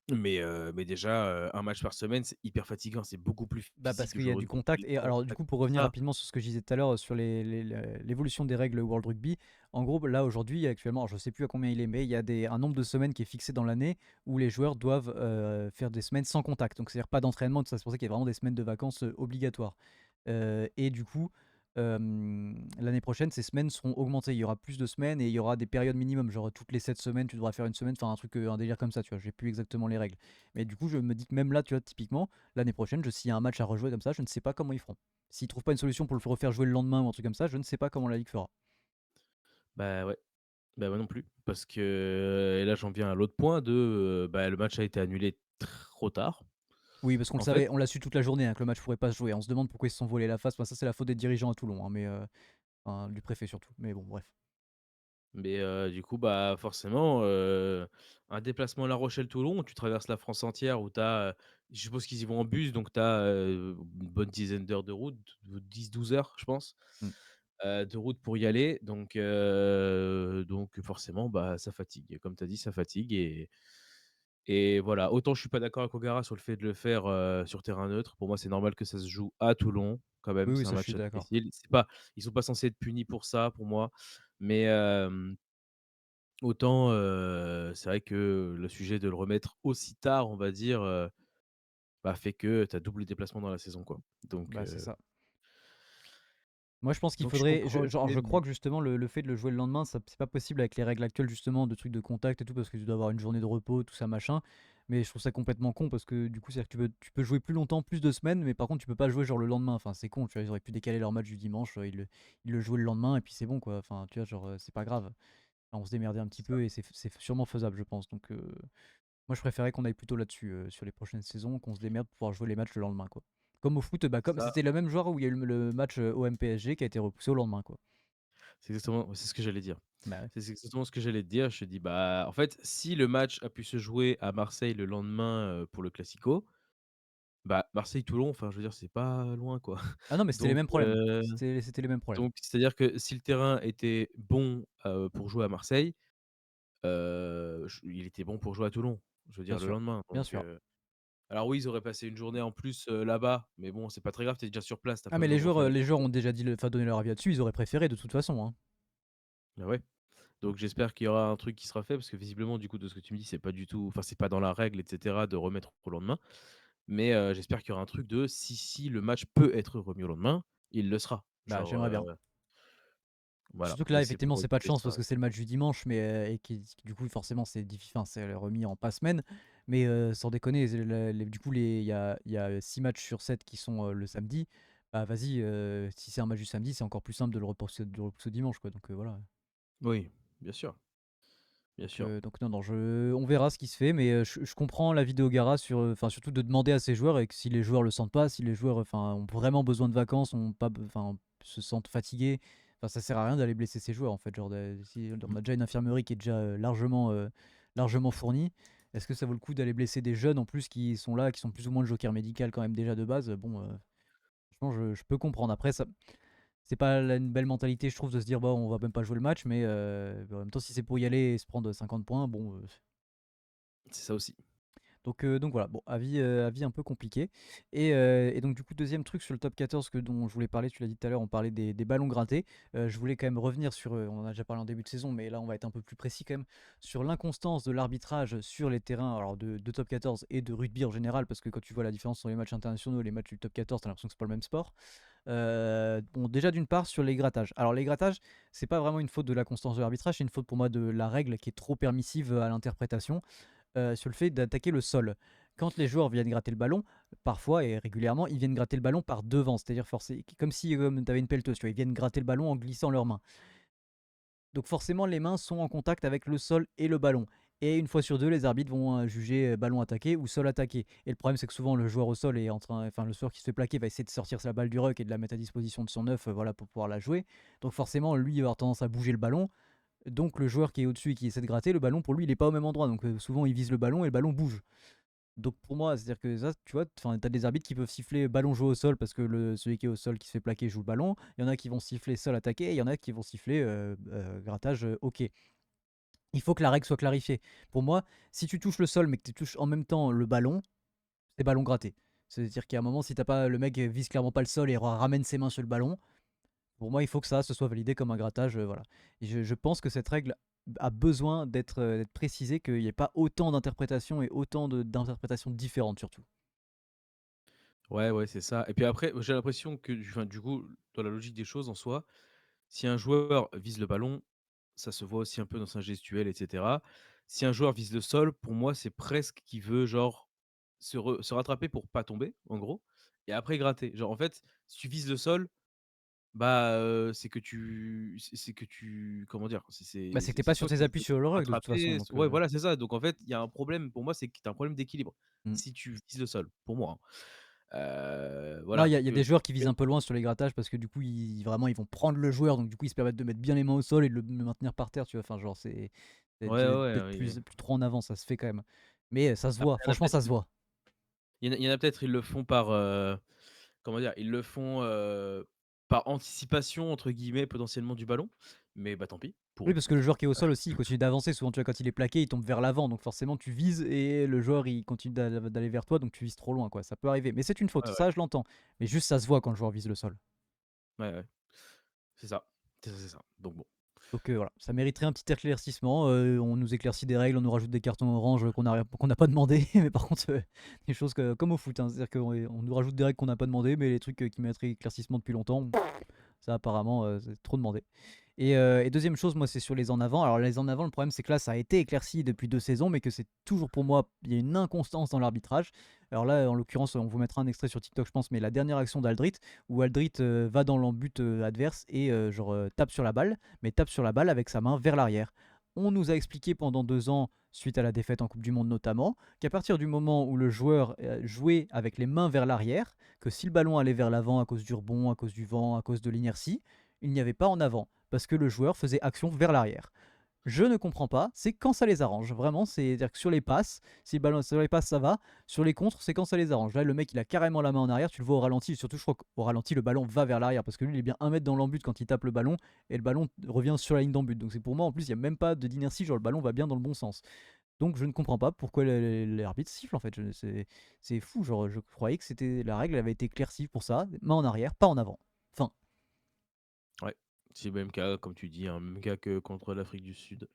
mais déjà, 1 match par semaine, c'est hyper fatigant, c'est beaucoup plus Bah, physique parce de qu'il y jouer a au du rugby. contact Les et alors du contacts, coup pour tout revenir ça. rapidement sur ce que je disais tout à l'heure, sur l'évolution des règles World Rugby, en gros là aujourd'hui actuellement, alors je sais plus à combien il est, mais il y a un nombre de semaines qui est fixé dans l'année où les joueurs doivent faire des semaines sans contact, donc c'est-à-dire pas d'entraînement, tout ça, c'est pour ça qu'il y a vraiment des semaines de vacances obligatoires. Et du coup, l'année prochaine, ces semaines seront augmentées, il y aura plus de semaines et il y aura des périodes minimum, genre toutes les 7 semaines tu devras faire une semaine, enfin un truc, un délire comme ça, tu vois, j'ai plus exactement les règles. Mais du coup je me dis que même là, tu vois, typiquement, l'année prochaine, s'il y a un match à rejouer comme ça, je ne sais pas comment ils feront. S'ils trouvent pas une solution pour le refaire jouer le lendemain ou un truc comme ça, je ne sais pas comment la Ligue fera. Bah, ouais, bah, moi non plus parce que et là, j'en viens à l'autre point de, bah, le match a été annulé trop tard, Oui, parce qu'on le en fait. savait, on l'a su toute la journée, hein, que le match pourrait pas se jouer. On se demande pourquoi ils se sont volés la face. Enfin, ça, c'est la faute des dirigeants à Toulon, hein, mais enfin, du préfet surtout. Mais bon, bref. Mais du coup, bah, forcément, un déplacement à La Rochelle-Toulon, tu traverses la France entière où tu as, je suppose qu'ils y vont en bus, donc tu as, une bonne dizaine d'heures de route, 10-12 heures, je pense, Mm. de route pour y aller. Donc forcément, bah, ça fatigue. Comme tu as dit, ça fatigue et voilà. Autant je suis pas d'accord avec Ogara sur le fait de le faire, sur terrain neutre. Pour moi, c'est normal que ça se joue à Toulon quand même, Oui, oui, c'est un ça, je match suis à d'accord. domicile. Ils sont pas censés être punis pour ça, pour moi, mais autant, c'est vrai que le sujet de le remettre aussi tard, on va dire, bah, fait que tu as double déplacement dans la saison, quoi. Donc Bah, c'est heu, ça. Moi, je pense qu'il donc je faudrait. comprends Genre, l'idée, je crois mais que justement, le fait de le jouer le lendemain, ça, c'est pas possible avec les règles actuelles, justement, de trucs de contact et tout, parce que tu dois avoir une journée de repos, tout ça, machin. Mais je trouve ça complètement con parce que du coup, c'est-à-dire que tu peux jouer plus longtemps, plus de semaines, mais par contre, tu peux pas jouer genre le lendemain. Enfin, c'est con, tu vois. Ils auraient pu décaler leur match du dimanche, ils le jouaient le lendemain et puis c'est bon, quoi. Enfin, tu vois, genre, c'est pas grave. Enfin, on se démerdait un petit c'est ça. peu et c'est sûrement faisable, je pense. Donc, moi, je préférais qu'on aille plutôt là-dessus, sur les prochaines saisons, qu'on se démerde pour pouvoir jouer les matchs le lendemain, quoi. Comme au foot, bah, comme Ça, c'était le même joueur où il y a eu le match OM-PSG qui a été repoussé au lendemain, quoi. c'est exactement c'est ce que j'allais dire. Bah ouais. C'est exactement ce que j'allais te dire. Je te dis, bah, en fait, si le match a pu se jouer à Marseille le lendemain, pour le classico, bah, Marseille-Toulon, enfin, je veux dire, c'est pas loin, quoi. Ah non, mais c'était les Donc mêmes problèmes. C'était les mêmes problèmes. c'est-à-dire que si le terrain était bon, pour jouer à Marseille, il était bon pour jouer à Toulon, je veux Bien dire le sûr. lendemain. Bien sûr. Alors oui, ils auraient passé une journée en plus, là-bas, mais bon, c'est pas très grave, tu es déjà sur place, tu as Ah, pas mais besoin de refaire les les joueurs trajets. ont déjà dit, enfin, donné leur avis là-dessus. Ils auraient préféré de toute façon, hein. Bah ouais, donc j'espère qu'il y aura un truc qui sera fait parce que visiblement, du coup, de ce que tu me dis, c'est pas du tout enfin, c'est pas dans la règle et cetera de remettre au lendemain, mais j'espère qu'il y aura un truc de si le match peut être remis au lendemain, il le sera. Bah, Genre, j'aimerais bien. voilà, Surtout que là, mais c'est effectivement, pour c'est pas de éviter chance ça. parce que c'est le match du dimanche, mais et du coup, forcément, enfin, c'est remis en pas semaine. Mais sans déconner, du coup, il y a 6 matchs sur 7 qui sont le samedi. Bah, vas-y, si c'est un match du samedi, c'est encore plus simple de le repousser au dimanche, quoi. Donc voilà. Oui, bien sûr, bien sûr. Donc non, non, on verra ce qui se fait, mais je comprends la vidéo Gara sur, enfin surtout de demander à ses joueurs et que si les joueurs le sentent pas, si les joueurs, enfin, ont vraiment besoin de vacances, ont pas, enfin, se sentent fatigués, enfin ça sert à rien d'aller blesser ses joueurs en fait. Genre, si on Mmh. a déjà une infirmerie qui est déjà largement fournie, est-ce que ça vaut le coup d'aller blesser des jeunes en plus qui sont là, qui sont plus ou moins le joker médical quand même déjà de base? Bon, franchement, je peux comprendre. Après, ça, c'est pas une belle mentalité, je trouve, de se dire, bon, on va même pas jouer le match, mais en même temps, si c'est pour y aller et se prendre 50 points, bon. C'est ça aussi. Donc voilà, bon, avis un peu compliqué. Et donc du coup, deuxième truc sur le top 14 dont je voulais parler, tu l'as dit tout à l'heure, on parlait des ballons grattés. Je voulais quand même revenir sur, on en a déjà parlé en début de saison, mais là on va être un peu plus précis quand même, sur l'inconstance de l'arbitrage sur les terrains alors de top 14 et de rugby en général, parce que quand tu vois la différence sur les matchs internationaux et les matchs du top 14, t'as l'impression que c'est pas le même sport. Bon, déjà d'une part sur les grattages. Alors les grattages, c'est pas vraiment une faute de la constance de l'arbitrage, c'est une faute pour moi de la règle qui est trop permissive à l'interprétation sur le fait d'attaquer le sol. Quand les joueurs viennent gratter le ballon, parfois et régulièrement, ils viennent gratter le ballon par devant, c'est-à-dire forcé, comme si tu avais une pelleteuse, tu vois, ils viennent gratter le ballon en glissant leurs mains. Donc forcément, les mains sont en contact avec le sol et le ballon. Et une fois sur deux, les arbitres vont juger ballon attaqué ou sol attaqué. Et le problème, c'est que souvent, le joueur au sol est en train, enfin, le joueur qui se fait plaquer va essayer de sortir sa balle du ruck et de la mettre à disposition de son œuf, voilà, pour pouvoir la jouer. Donc forcément, lui, il va avoir tendance à bouger le ballon. Donc le joueur qui est au-dessus et qui essaie de gratter, le ballon, pour lui, il n'est pas au même endroit. Donc souvent, il vise le ballon et le ballon bouge. Donc pour moi, c'est-à-dire que ça, tu vois, t'as des arbitres qui peuvent siffler ballon joué au sol parce que celui qui est au sol qui se fait plaquer joue le ballon. Il y en a qui vont siffler sol attaqué et il y en a qui vont siffler grattage ok. Il faut que la règle soit clarifiée. Pour moi, si tu touches le sol mais que tu touches en même temps le ballon, c'est ballon gratté. C'est-à-dire qu'à un moment, si t'as pas le mec vise clairement pas le sol et ramène ses mains sur le ballon, pour moi, il faut que ça se soit validé comme un grattage. Voilà. Et je pense que cette règle a besoin d'être précisée, qu'il n'y ait pas autant d'interprétations et autant d'interprétations différentes surtout. Ouais, ouais, c'est ça. Et puis après, j'ai l'impression que, enfin, du coup, dans la logique des choses en soi, si un joueur vise le ballon, ça se voit aussi un peu dans sa gestuelle, et cetera. Si un joueur vise le sol, pour moi, c'est presque qu'il veut genre se rattraper pour pas tomber, en gros, et après gratter. Genre, en fait, si tu vises le sol, bah, c'est que tu comment dire? Bah, c'est que t'es C'est pas sur toi tes qui appuis veux sur le rug de toute façon. rattraper. Donc, Ouais, voilà, c'est ça. Donc en fait, il y a un problème pour moi, c'est que tu as un problème d'équilibre mm. si tu vises le sol, pour moi, hein. Non, Voilà, y a des joueurs qui visent un peu loin sur les grattages parce que du coup, vraiment, ils vont prendre le joueur. Donc, du coup, ils se permettent de mettre bien les mains au sol et de le maintenir par terre. Tu vois, enfin, genre, c'est ouais, ouais, d'être oui. plus trop en avant. Ça se fait quand même. Mais ça se voit. Après, il y en a Franchement, peut-être ça se voit. il y en a peut-être, ils le font par, comment dire? Ils le font, par «anticipation» entre guillemets, potentiellement, du ballon, mais bah, tant pis pour Oui, eux. parce que le joueur qui est au sol aussi, il continue d'avancer. Souvent, tu vois, quand il est plaqué, il tombe vers l'avant. Donc, forcément, tu vises et le joueur, il continue d'aller vers toi. Donc, tu vises trop loin, quoi. Ça peut arriver. Mais c'est une faute. Ouais, ouais, Ça, je l'entends. Mais juste, ça se voit quand le joueur vise le sol. ouais, ouais, c'est ça. C'est ça, c'est ça. Donc bon. Donc voilà, ça mériterait un petit éclaircissement. On nous éclaircit des règles, on nous rajoute des cartons orange qu'on n'a pas demandé. Mais par contre, des choses comme au foot, hein, c'est-à-dire qu'on nous rajoute des règles qu'on n'a pas demandé, mais les trucs qui mériteraient éclaircissement depuis longtemps, ça apparemment, c'est trop demandé. Et deuxième chose, moi, c'est sur les en avant. Alors les en avant, le problème, c'est que là, ça a été éclairci depuis 2 saisons, mais que c'est toujours pour moi, il y a une inconstance dans l'arbitrage. Alors là, en l'occurrence, on vous mettra un extrait sur TikTok, je pense, mais la dernière action d'Aldrit, où Aldrit va dans l'embut adverse et genre tape sur la balle, mais tape sur la balle avec sa main vers l'arrière. On nous a expliqué pendant 2 ans, suite à la défaite en Coupe du Monde notamment, qu'à partir du moment où le joueur jouait avec les mains vers l'arrière, que si le ballon allait vers l'avant à cause du rebond, à cause du vent, à cause de l'inertie, il n'y avait pas en avant parce que le joueur faisait action vers l'arrière. Je ne comprends pas, c'est quand ça les arrange. Vraiment, c'est-à-dire que sur les passes, si le ballon sur les passes ça va, sur les contres, c'est quand ça les arrange. Là, le mec, il a carrément la main en arrière, tu le vois au ralenti, surtout je crois qu'au ralenti, le ballon va vers l'arrière parce que lui, il est bien 1 mètre dans l'embut quand il tape le ballon et le ballon revient sur la ligne d'embut. Donc c'est pour moi, en plus, il n'y a même pas d'inertie, genre le ballon va bien dans le bon sens. Donc je ne comprends pas pourquoi l'arbitre siffle en fait. C'est fou, genre je croyais que c'était la règle avait été éclaircie pour ça, main en arrière, pas en avant. Enfin, Ouais, c'est le même cas, comme tu dis, hein, même cas que contre l'Afrique du Sud,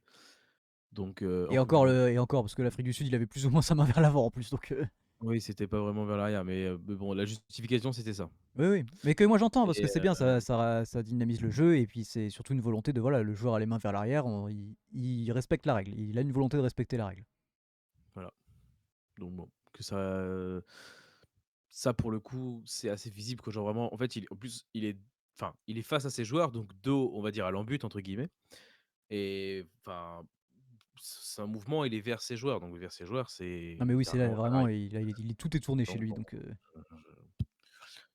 donc en et coupe du encore, monde. et encore, parce que l'Afrique du Sud, il avait plus ou moins sa main vers l'avant en plus. Donc, Oui, c'était pas vraiment vers l'arrière, mais bon, la justification, c'était ça. oui, oui. Mais que moi j'entends, parce que Et c'est bien, ça dynamise le jeu, et puis c'est surtout une volonté de, voilà, le joueur a les mains vers l'arrière, il respecte la règle, il a une volonté de respecter la règle. voilà, donc bon, que ça pour le coup, c'est assez visible que genre vraiment en fait, en plus, il est face à ses joueurs, donc dos, on va dire «à l'en-but» entre guillemets, et enfin, c'est un mouvement, il est vers ses joueurs, donc vers ses joueurs, c'est Non mais oui, c'est là, littéralement vers vraiment, l'arrière, tout est tourné chez donc lui, bon, donc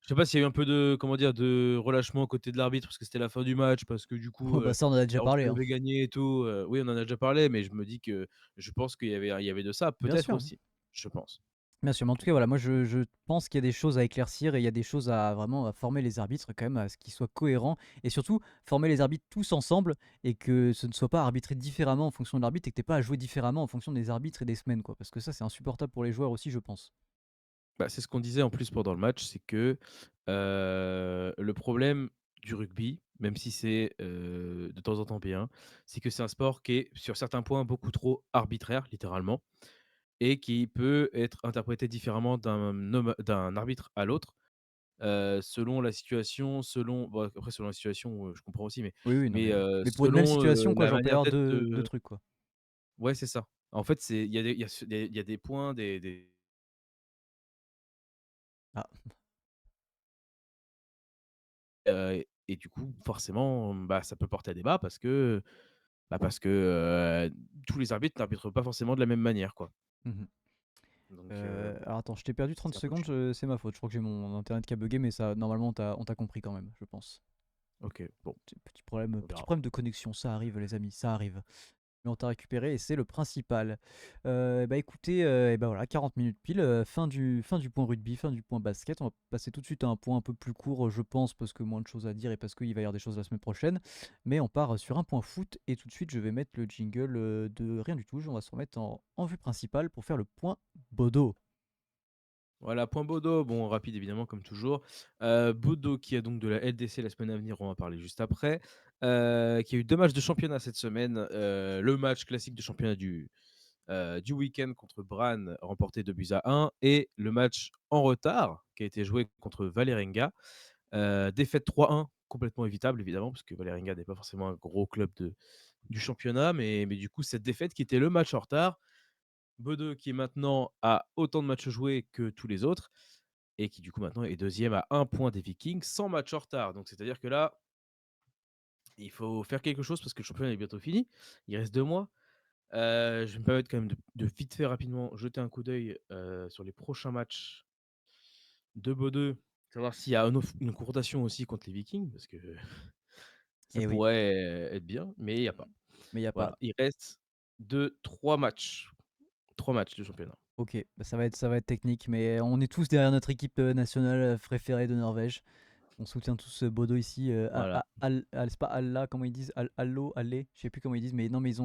je sais pas s'il y a eu un peu de, comment dire, de relâchement aux côtés de l'arbitre parce que c'était la fin du match, parce que du coup, oh, bah ça on en a déjà la Rochelle parlé, hein. avait gagné et tout, oui, on en a déjà parlé, mais je me dis que je pense qu'il y avait de ça, Bien peut-être sûr. aussi, je pense. Bien sûr, mais en tout Donc cas, voilà, moi je pense qu'il y a des choses à éclaircir et il y a des choses à vraiment à former les arbitres quand même, à ce qu'ils soient cohérents et surtout former les arbitres tous ensemble et que ce ne soit pas arbitré différemment en fonction de l'arbitre et que tu pas à jouer différemment en fonction des arbitres et des semaines, quoi. Parce que ça, c'est insupportable pour les joueurs aussi, je pense. bah, c'est ce qu'on disait en plus pendant le match, c'est que, le problème du rugby, même si c'est, de temps en temps bien, c'est que c'est un sport qui est sur certains points beaucoup trop arbitraire, littéralement, et qui peut être interprété différemment d'un arbitre à l'autre. Selon la situation, selon bon, après selon la situation, je comprends aussi, mais Oui, oui, non, mais mais pour une même selon, situation, quoi, la genre, peut y manière avoir d'être deux de trucs, quoi. ouais, c'est ça. En fait, c'est il y a des points, des Ah, heu et du coup, forcément, bah, ça peut porter à débat parce que, tous les arbitres n'arbitrent pas forcément de la même manière, quoi. Mmh. Donc Alors attends, je t'ai perdu 30 c'est un peu secondes, chiant. c'est ma faute. Je crois que j'ai mon internet qui a buggé, mais ça normalement on t'a compris quand même, je pense. OK, bon, on Petit verra. problème de connexion, ça arrive les amis, ça arrive. Mais on t'a récupéré et c'est le principal. Bah écoutez, et bah voilà, 40 minutes pile, fin du point rugby, fin du point basket. On va passer tout de suite à un point un peu plus court, je pense, parce que moins de choses à dire et parce qu'il va y avoir des choses la semaine prochaine. Mais on part sur un point foot et tout de suite je vais mettre le jingle de rien du tout. On va se remettre en vue principale pour faire le point Bodo. Voilà, point Bodo, bon, rapide évidemment, comme toujours. Bodo qui a donc de la LDC la semaine à venir, on va en parler juste après. Qui a eu 2 matchs de championnat cette semaine. Le match classique de championnat du week-end contre Brann, remporté 2-1, et le match en retard qui a été joué contre Vålerenga. Défaite 3-1, complètement évitable évidemment, parce que Vålerenga n'est pas forcément un gros club du championnat, mais du coup, cette défaite qui était le match en retard. Bodø qui maintenant a autant de matchs joués que tous les autres et qui du coup maintenant est deuxième à un point des Vikings sans match en retard. Donc c'est-à-dire que là, il faut faire quelque chose parce que le championnat est bientôt fini. Il reste 2 mois. Je vais me permettre quand même de vite fait rapidement jeter un coup d'œil sur les prochains matchs de Bodø, savoir s'il y a une confrontation aussi contre les Vikings parce que ça Et oui, pourrait être bien, mais il n'y a pas. mais il n'y a pas. Voilà, il reste 2, 3 matchs. 3 matchs de championnat. Ok, bah ça va être technique, mais on est tous derrière notre équipe nationale préférée de Norvège. On soutient tous Bodo ici. Voilà, C'est pas Allah, comment ils disent Allo, Allé, je sais plus comment ils disent, mais non, mais je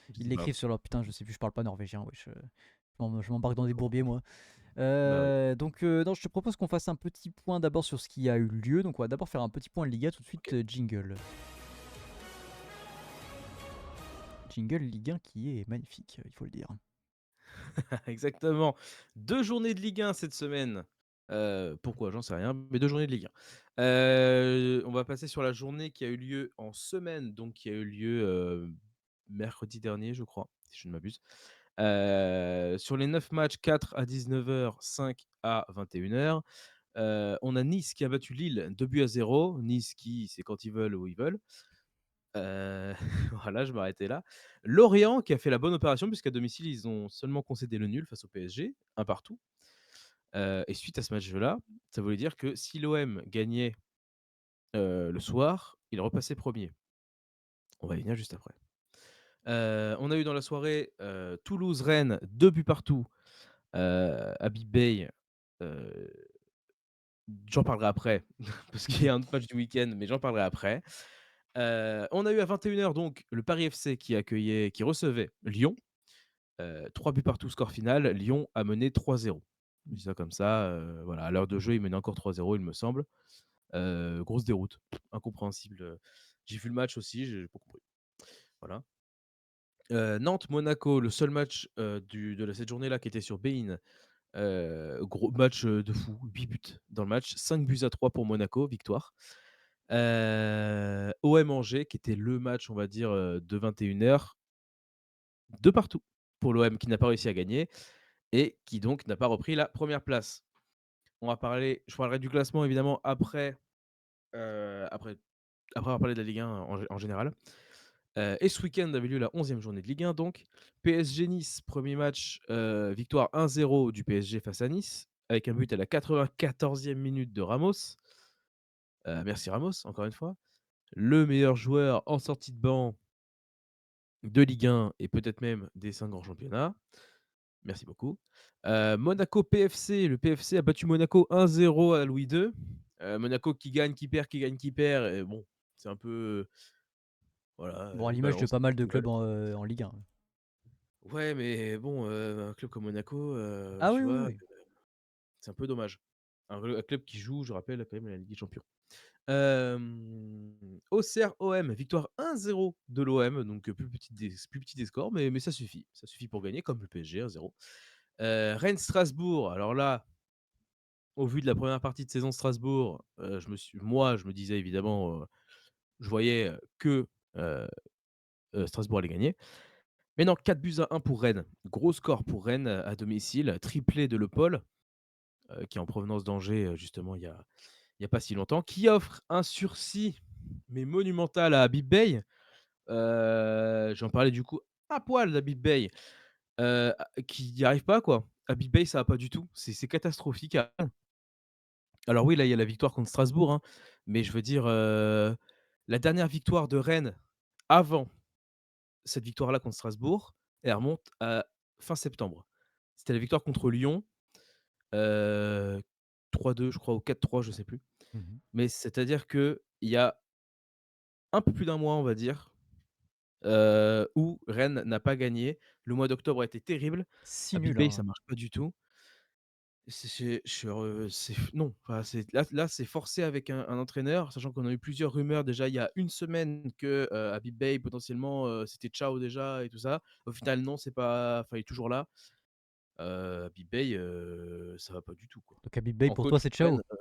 ils sais pas. l'écrivent sur leur. Putain, je sais plus, je parle pas norvégien, wesh. Je m'embarque dans des bourbiers, moi. Bah oui. Non, je te propose qu'on fasse un petit point d'abord sur ce qui a eu lieu. Donc, on va d'abord faire un petit point Liga, tout de suite, OK. jingle. Jingle Ligue 1 qui est magnifique, il faut le dire. Exactement. 2 journées de Ligue 1 cette semaine. Pourquoi? J'en sais rien, mais 2 journées de Ligue 1. On va passer sur la journée qui a eu lieu en semaine, donc qui a eu lieu, mercredi dernier, je crois, si je ne m'abuse. Sur les 9 matchs, 4 à 19h, 5 à 21h. On a Nice qui a battu Lille 2-0. Nice qui, c'est quand ils veulent où ils veulent. Voilà, je m'arrêtais là. Lorient qui a fait la bonne opération puisqu'à domicile, ils ont seulement concédé le nul face au PSG, un partout. Et suite à ce match-là, ça voulait dire que si l'OM gagnait, le soir, il repassait premier. On va y venir juste après. On a eu dans la soirée, Toulouse-Rennes, 2 buts partout. Habib Beye, heu, j'en parlerai après parce qu'il y a un autre match du week-end, mais j'en parlerai après. On a eu à 21h donc le Paris FC qui recevait Lyon. 3 buts partout, score final. Lyon a mené 3-0. Je dis ça comme ça, voilà, à l'heure de jeu, ils menaient encore 3-0, il me semble. Grosse déroute, incompréhensible, j'ai vu le match aussi, j'ai pas compris. Voilà. Nantes-Monaco, le seul match, cette journée-là qui était sur beIN. Gros match, de fou, 8 buts dans le match, 5-3 pour Monaco, victoire. OM-Angers qui était le match, on va dire, de 21h, de partout pour l'OM qui n'a pas réussi à gagner et qui donc n'a pas repris la première place. Je parlerai du classement évidemment après, après avoir parlé de la Ligue 1 en général. Et ce week-end avait lieu la 11e journée de Ligue 1 donc. PSG-Nice, premier match, victoire 1-0 du PSG face à Nice, avec un but à la 94e minute de Ramos. Merci Ramos, encore une fois. Le meilleur joueur en sortie de banc de Ligue 1 et peut-être même des 5 grands championnats. Merci beaucoup. Monaco-PFC, le PFC a battu Monaco 1-0 à Louis II. Monaco qui gagne, qui perd, qui gagne, qui perd et bon, c'est un peu, voilà, Bon, à ils l'image de balancent pas mal de comme ils clubs veulent. en Ligue 1. Ouais, mais bon, un club comme Monaco, Ah oui, tu oui, vois, oui. c'est un peu dommage. Un club qui joue, je rappelle, quand même la Ligue des Champions. Auxerre-OM, victoire 1-0 de l'OM, donc plus petit des scores, mais ça suffit. Ça suffit pour gagner, comme le PSG, 1-0. Rennes-Strasbourg, alors là, au vu de la première partie de saison de Strasbourg, je me disais évidemment, je voyais, que, heu Strasbourg allait gagner. Mais non, 4-1 pour Rennes. Gros score pour Rennes, à domicile, triplé de Le Paul, qui est en provenance d'Angers, justement il y a pas si longtemps, qui offre un sursis, mais monumental à Habib Beye. J'en parlais du coup à poil d'Habib Beye, qui n'y arrive pas quoi. Habib Beye, ça va pas du tout, c'est catastrophique. Alors oui, là, il y a la victoire contre Strasbourg, hein, mais je veux dire, la dernière victoire de Rennes avant cette victoire-là contre Strasbourg, elle remonte à fin septembre. C'était la victoire contre Lyon, heu, 3-2 je crois ou 4-3, je sais plus. Mmh. Mais c'est-à-dire qu'il y a un peu plus d'un mois, on va dire, où Rennes n'a pas gagné. Le mois d'octobre a été terrible. Si À nul, Bay, ça hein. marche pas du tout. C'est non, enfin, c'est là, c'est forcé avec un entraîneur, sachant qu'on a eu plusieurs rumeurs déjà il y a une semaine que, Habib Beye potentiellement, c'était ciao déjà et tout ça. Au final non, c'est pas enfin, il est toujours là. Habib Beye, ça va pas du tout, quoi. Donc Habib Beye En pour toi, coach c'est Rennes, ciao?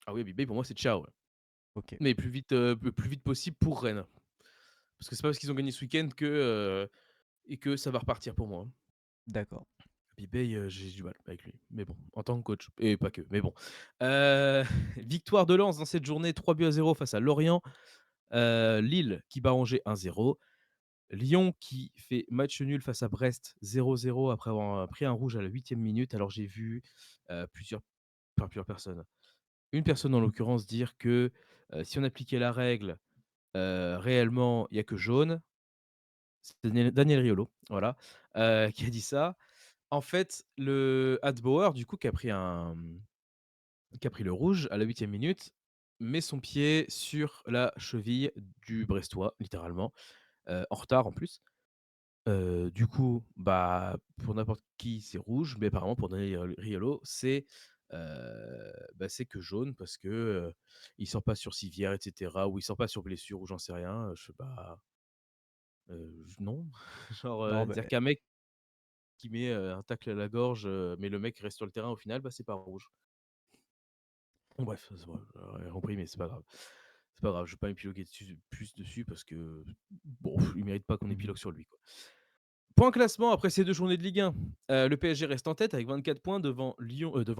ah oui, Habib Beye pour moi c'est ciao, ouais. OK, Mais le plus vite possible pour Rennes. Parce que c'est pas parce qu'ils ont gagné ce week-end que ça va repartir pour moi, hein. d'accord. Bibey, j'ai du mal avec lui, mais bon, en tant que coach et pas que, mais bon. Heu, victoire de Lens dans cette journée, 3-0 face à Lorient. Lille qui bat Angers 1-0. Lyon qui fait match nul face à Brest 0-0 après avoir pris un rouge à la 8e minute. Alors j'ai vu, plusieurs enfin plusieurs personnes, une personne en l'occurrence dire que, si on appliquait la règle, réellement il y a que jaune. C'est Daniel Riolo, voilà, qui a dit ça. En fait, le Hadbauer, du coup, qui a pris le rouge à la 8e minute, met son pied sur la cheville du Brestois, littéralement, en retard en plus. Du coup, bah, pour n'importe qui, c'est rouge, mais apparemment pour Daniel Riolo, c'est que jaune parce que, il sort pas sur civière et cetera, ou il sort pas sur blessure ou j'en sais rien, je sais pas, non. Genre, Non, dire beh, qu'un mec qui met, un tacle à la gorge, mais le mec reste sur le terrain au final, bah, c'est pas rouge. Bon bref, c'est bon, j'aurais compris, mais c'est pas grave. C'est pas grave, je vais pas épiloguer plus dessus parce que, bon, il mérite pas qu'on mmh. épilogue sur lui, quoi. Point classement après ces 2 journées de Ligue 1, le PSG reste en tête avec 24 points devant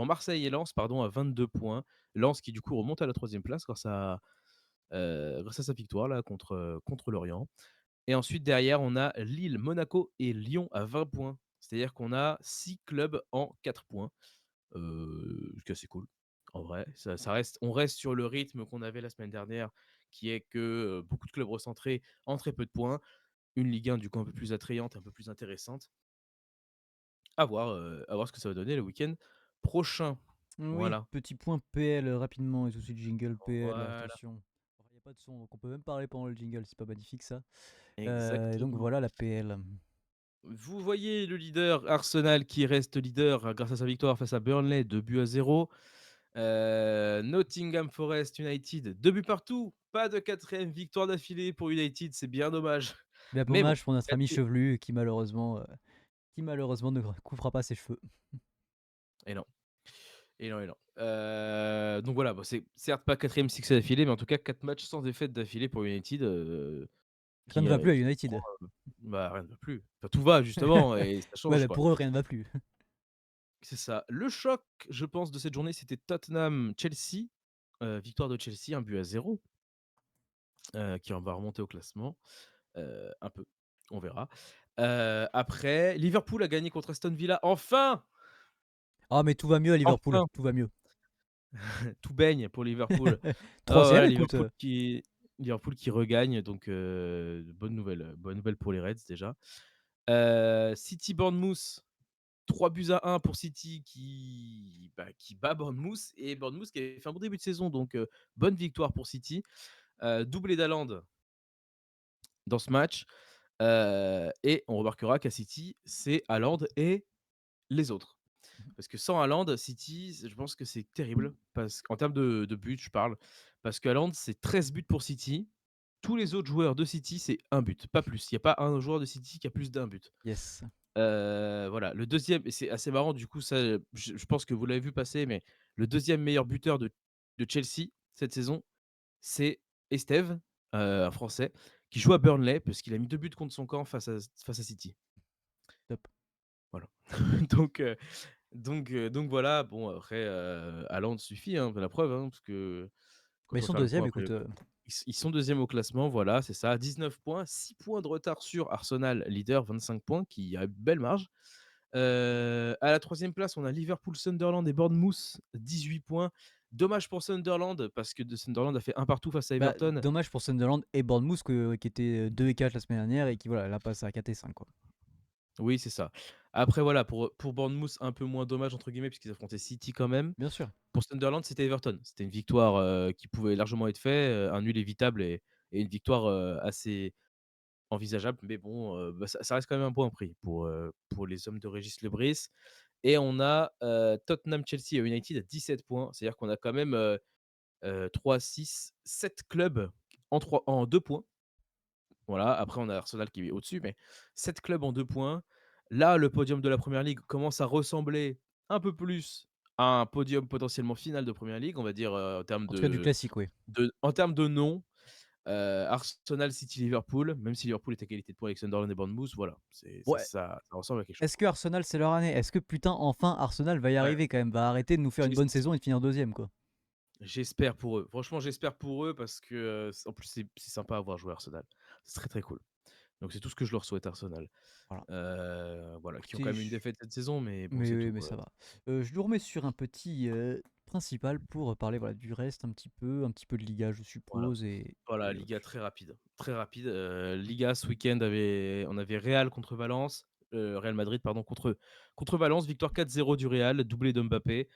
Marseille et Lens, pardon, à 22 points. Lens qui du coup remonte à la 3e place grâce à sa victoire là contre Lorient. Et ensuite derrière, on a Lille, Monaco et Lyon à 20 points. C'est-à-dire qu'on a 6 clubs en 4 points. Ce qui est assez cool, en vrai. Ça reste on reste sur le rythme qu'on avait la semaine dernière, qui est que, beaucoup de clubs recentrés en très peu de points. Une Ligue 1 du coup un peu plus attrayante, un peu plus intéressante. À voir ce que ça va donner le week-end prochain. Oui, Voilà. petit point PL, rapidement et tout de suite jingle PL, Voilà, attention. Il y a pas de son, donc on peut même parler pendant le jingle, c'est pas magnifique ça. Et donc exactement. voilà la PL. Vous voyez le leader Arsenal qui reste leader grâce à sa victoire face à Burnley, 2-0. Nottingham Forest United, 2 buts partout. Pas de 4e victoire d'affilée pour United, c'est bien dommage. Bien Mais bon, dommage pour notre ami 4 chevelu qui malheureusement ne couvrira pas ses cheveux. et non, et non, et non. Donc voilà, bon, c'est certes pas 4e succès d'affilée, mais en tout cas 4 matchs sans défaite d'affilée pour United, Rien ne va plus à qui United. bah, rien ne va plus. Enfin, tout va justement et ça Ouais, change, bah, quoi. pour eux, rien ne va plus. C'est ça. Le choc, je pense, de cette journée, c'était Tottenham-Chelsea. Victoire de Chelsea, 1-0, qui va remonter au classement, un peu, on verra. Après, Liverpool a gagné contre Aston Villa, enfin! Ah mais tout va mieux à Liverpool, Enfin! tout va mieux. Tout baigne pour Liverpool. Ah 3e voilà, écoute, Liverpool qui regagne, donc bonne nouvelle pour les Reds déjà. City Bournemouth, 3-1 pour City qui bat Bournemouth et Bournemouth qui avait fait un bon début de saison, donc bonne victoire pour City. Doublé d'Haaland dans ce match, et on remarquera qu'à City, c'est Haaland et les autres. Parce que sans Haaland, City, je pense que c'est terrible, parce qu'en termes de buts, je parle, parce que Haaland, c'est 13 buts pour City. Tous les autres joueurs de City, c'est un but, pas plus. Il y a pas un joueur de City qui a plus d'un but. yes. Voilà, le deuxième et c'est assez marrant du coup ça, je pense que vous l'avez vu passer, mais le deuxième meilleur buteur de Chelsea cette saison, c'est Esteve, un Français, qui joue à Burnley parce qu'il a mis 2 buts contre son camp face à City. Top. Voilà. Donc Donc voilà, bon après, Haaland suffit, hein, la preuve, hein, parce que Mais quand ils on va sont faire le point deuxième, après écoute. ils sont 2e au classement, voilà, c'est ça, 19 points, 6 points de retard sur Arsenal, leader, 25 points, qui a une belle marge. À la 3e place, on a Liverpool, Sunderland et Bournemouth, 18 points. Dommage pour Sunderland, parce que Sunderland a fait un partout face à Bah, Everton. dommage pour Sunderland et Bournemouth qui étaient 2 et 4 la semaine dernière et qui voilà, là passe à 4 et 5 quoi. Oui, c'est ça. Après voilà, pour Bournemouth, un peu moins «dommage» entre guillemets, puisqu'ils affrontaient City quand même. Bien sûr. Pour Sunderland, c'était Everton. C'était une victoire, qui pouvait largement être fait, un nul évitable et une victoire, assez envisageable. Mais bon, bah, ça reste quand même un point pris pour les hommes de Régis Lebris. Et on a, Tottenham, Chelsea et United à 17 points. C'est-à-dire qu'on a quand même, 3, 6, 7 clubs en 2 points. Voilà, après on a Arsenal qui est au-dessus, mais 7 clubs en 2 points. Là, le podium de la Première Ligue commence à ressembler un peu plus à un podium potentiellement final de Première Ligue, on va dire, en termes En tout cas du classique, oui. en termes de nom. Arsenal, City, Liverpool, même si Liverpool est à égalité de points avec Sunderland et Bournemouth, voilà, c'est ça Ouais. ça ressemble à quelque chose, Est-ce quoi. que Arsenal c'est leur année? Est-ce que putain enfin Arsenal va y Ouais, arriver quand même, va arrêter de nous faire une bonne j'es saison et de finir deuxième quoi. j'espère pour eux. Franchement, j'espère pour eux parce que, en plus c'est sympa à voir jouer Arsenal. C'est très, très cool. Donc c'est tout ce que je leur souhaite, Arsenal. Voilà. Voilà, qui ont quand Écoutez, même une défaite cette saison, mais bon, mais c'est oui, tout, mais ça va. Je nous remets sur un petit principal pour parler voilà, du reste un petit peu de Liga je voilà. suppose Voilà, et Liga autres. très rapide, très rapide. Liga ce week-end on avait Real contre Valence, Real Madrid pardon contre Valence, victoire 4-0 du Real, doublé de Mbappé,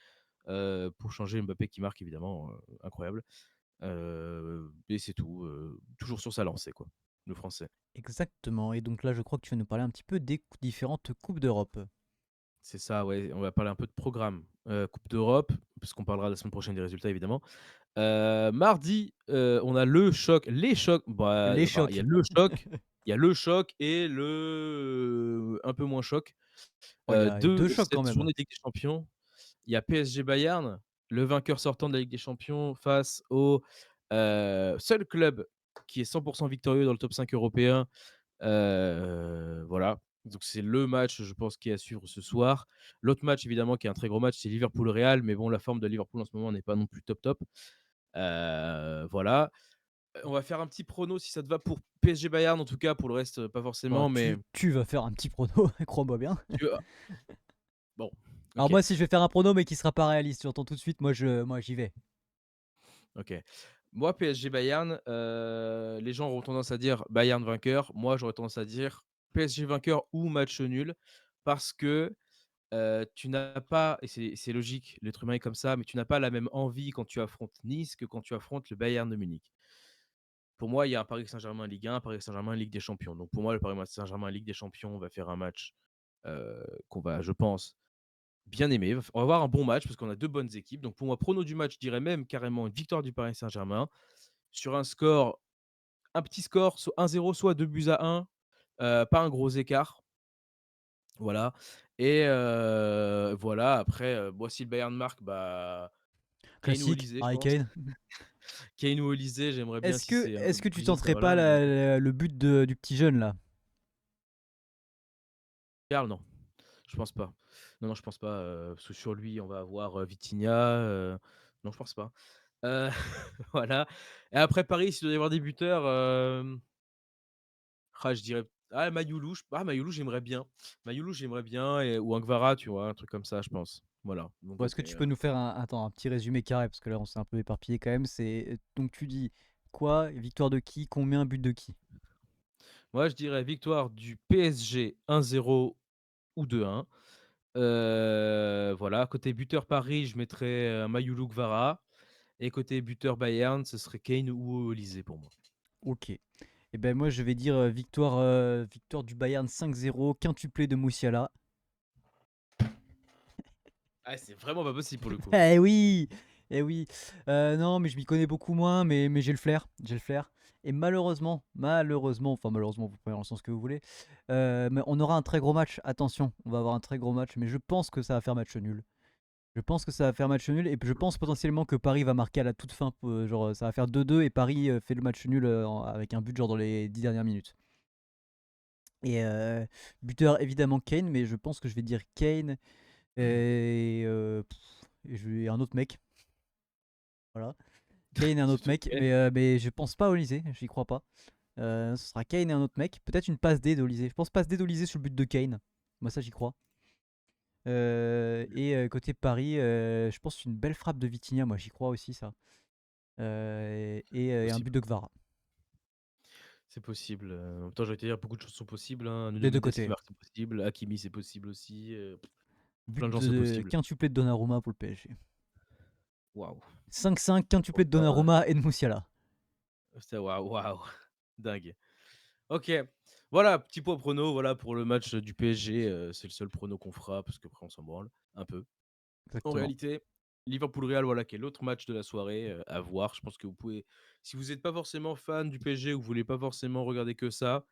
pour changer Mbappé qui marque évidemment, incroyable. Et c'est tout, toujours sur sa lancée quoi, le Français. Exactement. Et donc là, je crois que tu vas nous parler un petit peu des différentes coupes d'Europe. C'est ça, ouais, on va parler un peu de programme, Coupe d'Europe, puisqu'on parlera la semaine prochaine des résultats évidemment. Mardi, on a les chocs, bah, Les enfin, chocs. il y a le choc et le un peu moins choc, Oh, il y a 2 deux chocs quand cette même. journée de Ligue des Champions. Il y a PSG Bayern, le vainqueur sortant de la Ligue des Champions face au, seul club qui est 100 victorieux dans le top 5 européen. Voilà, donc c'est le match, je pense, qui est à suivre ce soir. L'autre match, évidemment, qui est un très gros match, c'est Liverpool-Real, mais bon, la forme de Liverpool en ce moment n'est pas non plus top, top. Voilà. On va faire un petit prono si ça te va pour PSG Bayern, en tout cas, pour le reste, pas Bah, forcément, mais tu vas faire un petit prono, crois-moi bien. tu vois? Bon, Alors OK, moi, si je vais faire un prono, mais qui sera pas réaliste, j'entends tout de suite, moi j'y vais. OK. Moi, PSG Bayern, les gens auront tendance à dire Bayern vainqueur. Moi, j'aurais tendance à dire PSG vainqueur ou match nul parce que tu n'as pas et c'est logique, l'être humain est comme ça, mais tu n'as pas la même envie quand tu affrontes Nice que quand tu affrontes le Bayern de Munich. Pour moi, il y a un Paris Saint-Germain Ligue 1, un Paris Saint-Germain Ligue des Champions. Donc pour moi, le Paris Saint-Germain Ligue des Champions va faire un match, qu'on va, je pense, bien aimer. On va avoir un bon match parce qu'on a 2 bonnes équipes. Donc pour moi, prono du match, je dirais même carrément une victoire du Paris Saint-Germain sur un petit score, soit 1-0, soit 2-1, pas un gros écart. Voilà. Et voilà, après, moi si le Bayern marque, bah, Kane ou Classique, Olysée, je Harry pense. Kane. Kane ou Olysée, j'aimerais bien si c'est un peu Est-ce que plus tu léger, bah, tenterais pas voilà, mais le but du petit jeune là? Karl, non, je pense pas. Non, non, je pense pas, parce que sur lui, on va avoir, Vitinha, non, je pense pas. Heu, voilà. Et après Paris, s'il doit y avoir des buteurs, je dirais Mayoulou, Mayoulou, j'aimerais bien et ou Anguara, tu vois? Un truc comme ça, je pense. Voilà, de mon Bon, est-ce que côté, tu peux nous faire un petit résumé carré? Parce que là, on s'est un peu éparpillé quand même. Donc tu dis quoi? Victoire de qui? Combien? But de qui? Moi, je dirais victoire du PSG 1-0 ou 2-1. Voilà, côté buteur Paris, je mettrais, Mayoulou Kvara et côté buteur Bayern, ce serait Kane ou Olysée pour moi. Ok. Et ben moi, je vais dire victoire du Bayern 5-0, quintuplé de Moussiala. Ah, c'est vraiment pas possible pour le coup. Eh oui! Eh oui! Non, mais je m'y connais beaucoup moins, mais j'ai le flair. J'ai le flair. Et enfin malheureusement, vous prenez dans le sens que vous voulez. Mais on aura un très gros match. Attention, on va avoir un très gros match, mais je pense que ça va faire match nul. Je pense que ça va faire match nul et je pense potentiellement que Paris va marquer à la toute fin. Genre, ça va faire 2-2 et Paris fait le match nul avec un but genre dans les 10 dernières minutes. Et buteur évidemment Kane, mais je pense que je vais dire Kane. Et un autre mec, voilà. Kane et un C'est autre tout, mec, Kane. mais je pense pas au Olysée, j'y crois pas. Ce sera Kane et un autre mec. Peut-être une passe D d'Olysée. Je pense passe D d'Olysée sur le but de Kane. Moi, ça, j'y crois. Côté Paris, je pense une belle frappe de Vitinha. Moi, j'y crois aussi, ça. Et un but Possible. de Kvara. C'est possible. En même temps, j'allais te dire, beaucoup de choses sont possibles. Hein. Nuno Des deux Mendes qui côtés. marque, c'est possible. Hakimi, c'est possible aussi. But Plein de gens, c'est de possible. quintuplé de Donnarumma pour le PSG. Waouh. 5-5, quintuplé de Enfin, Donnarumma et de Moussiala. waouh, waouh. Dingue. Ok. Voilà, petit point prono voilà, pour le match du PSG. C'est le seul prono qu'on fera, parce qu'après, on s'en branle un peu. En Exactement. réalité, Liverpool-Real, voilà, qui est l'autre match de la soirée à voir. Je pense que vous pouvez, si vous n'êtes pas forcément fan du PSG ou vous voulez pas forcément regarder que ça,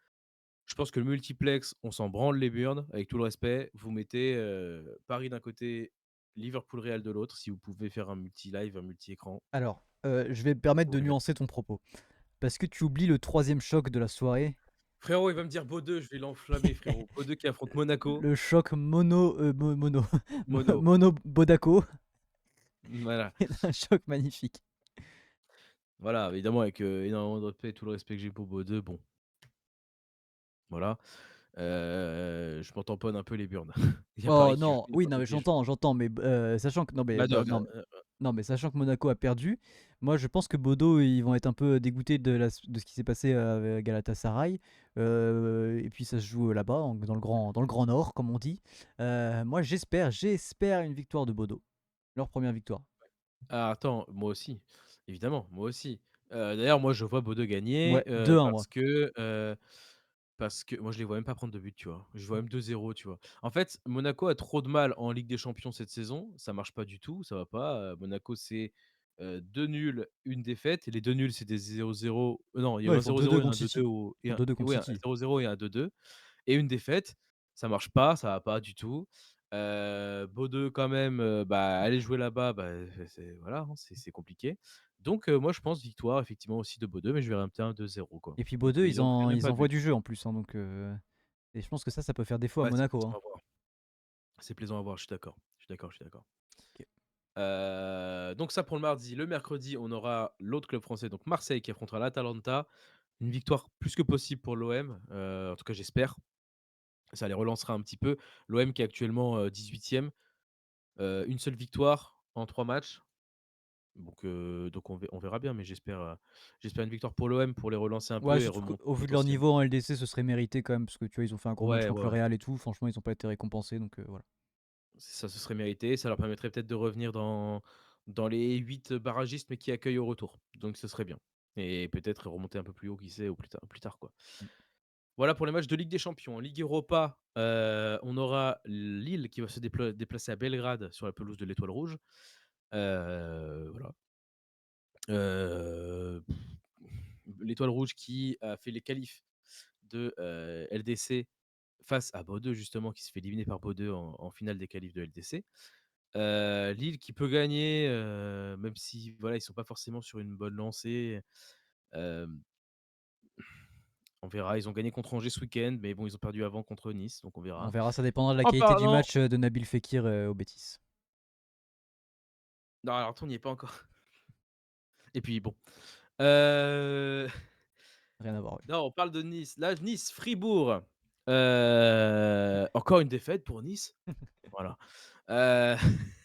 je pense que le multiplex, on s'en branle les burnes, avec tout le respect. Vous mettez Paris d'un côté, Liverpool-Real de l'autre, si vous pouvez faire un multi-live, un multi-écran. Alors, je vais me permettre Vous de régalez. nuancer ton propos. Parce que tu oublies le troisième choc de la soirée. Frérot, il va me dire Bordeaux, je vais l'enflammer, frérot. Bordeaux qui affronte Monaco. Le choc Mono. mono Bodako. Voilà. Un choc magnifique. Voilà, évidemment, avec énormément de respect et tout le respect que j'ai pour Bordeaux, bon, voilà. Je m'en tamponne un peu les burnes. Il y a Oh Paris qui joue non, une oui, fois non, mais qui joue. j'entends, mais sachant que Bah, non, mais sachant que Monaco a perdu, moi je pense que Bodo ils vont être un peu dégoûtés de ce qui s'est passé avec Galatasaray. Et puis ça se joue là-bas, dans le grand Nord, comme on dit. Moi j'espère une victoire de Bodo, leur première victoire. ah, attends, moi aussi, évidemment, moi aussi. D'ailleurs, moi, je vois Bordeaux gagner Ouais, 2-1 moi. parce que moi, je les vois même pas prendre de but, tu vois. Je vois même 2-0, tu vois. En fait, Monaco a trop de mal en Ligue des Champions cette saison. Ça marche pas du tout, ça va pas. Monaco, c'est 2 nuls, une défaite. Et les 2 nuls, c'est des 0-0. Non, il y a eu Ouais, un ils font 2-2 0-0 et un contre 2-2. City. Ils font 2-2 contre Ouais, un City. 0-0 et un 2-2. Et une défaite, ça marche pas, ça va pas du tout. Bordeaux quand même, bah, aller jouer là-bas, bah, voilà, hein, c'est compliqué. Donc moi je pense victoire effectivement aussi de Bordeaux, mais je verrai un 2-0 quoi. Et puis Donc Bodo ils en prennent même ils pas de envoient but. du jeu en plus, hein, et je pense que ça peut faire défaut à Ouais, c'est Monaco, plaisant hein. à voir. C'est plaisant à voir, je suis d'accord. Je suis d'accord, je suis d'accord. Ok. Donc ça pour le mardi. Le mercredi, on aura l'autre club français, donc Marseille qui affrontera l'Atalanta. Une victoire plus que possible pour l'OM, en tout cas j'espère. Ça les relancera un petit peu. L'OM qui est actuellement 18e. Une seule victoire en 3 matchs. Donc on verra bien, mais j'espère une victoire pour l'OM pour les relancer un Ouais, peu et surtout remonter qu'au vu de leur niveau potentiellement. en LDC, ce serait mérité quand même, parce que tu vois, ils ont fait un gros match Ouais, contre ouais, le ouais. Real et tout. Franchement, ils ont pas été récompensés, donc voilà. Ça, ce serait mérité. Ça leur permettrait peut-être de revenir dans les 8 barragistes, mais qui accueillent au retour. Donc ce serait bien. Et peut-être remonter un peu plus haut, qui sait, ou plus tard, quoi. Mm. Voilà pour les matchs de Ligue des Champions. En Ligue Europa, on aura Lille qui va se déplacer à Belgrade sur la pelouse de l'Étoile Rouge. Voilà. Heu, l'Étoile Rouge qui a fait les qualifs de, LDC face à Bordeaux justement, qui se fait éliminer par Bordeaux en finale des qualifs de LDC. Lille qui peut gagner, même si voilà, ils sont pas forcément sur une bonne lancée. Hem, on verra. Ils ont gagné contre Angers ce week-end, mais bon, ils ont perdu avant contre Nice, donc on On verra. verra, ça dépendra de la En qualité du parlant match de Nabil Fekir au Betis. non, alors attends, on n'y est pas encore. Et puis bon, heu Rien à voir, ouais. non, on parle de Nice. Là, Nice, Fribourg. Encore une défaite pour Nice. Voilà. Heu,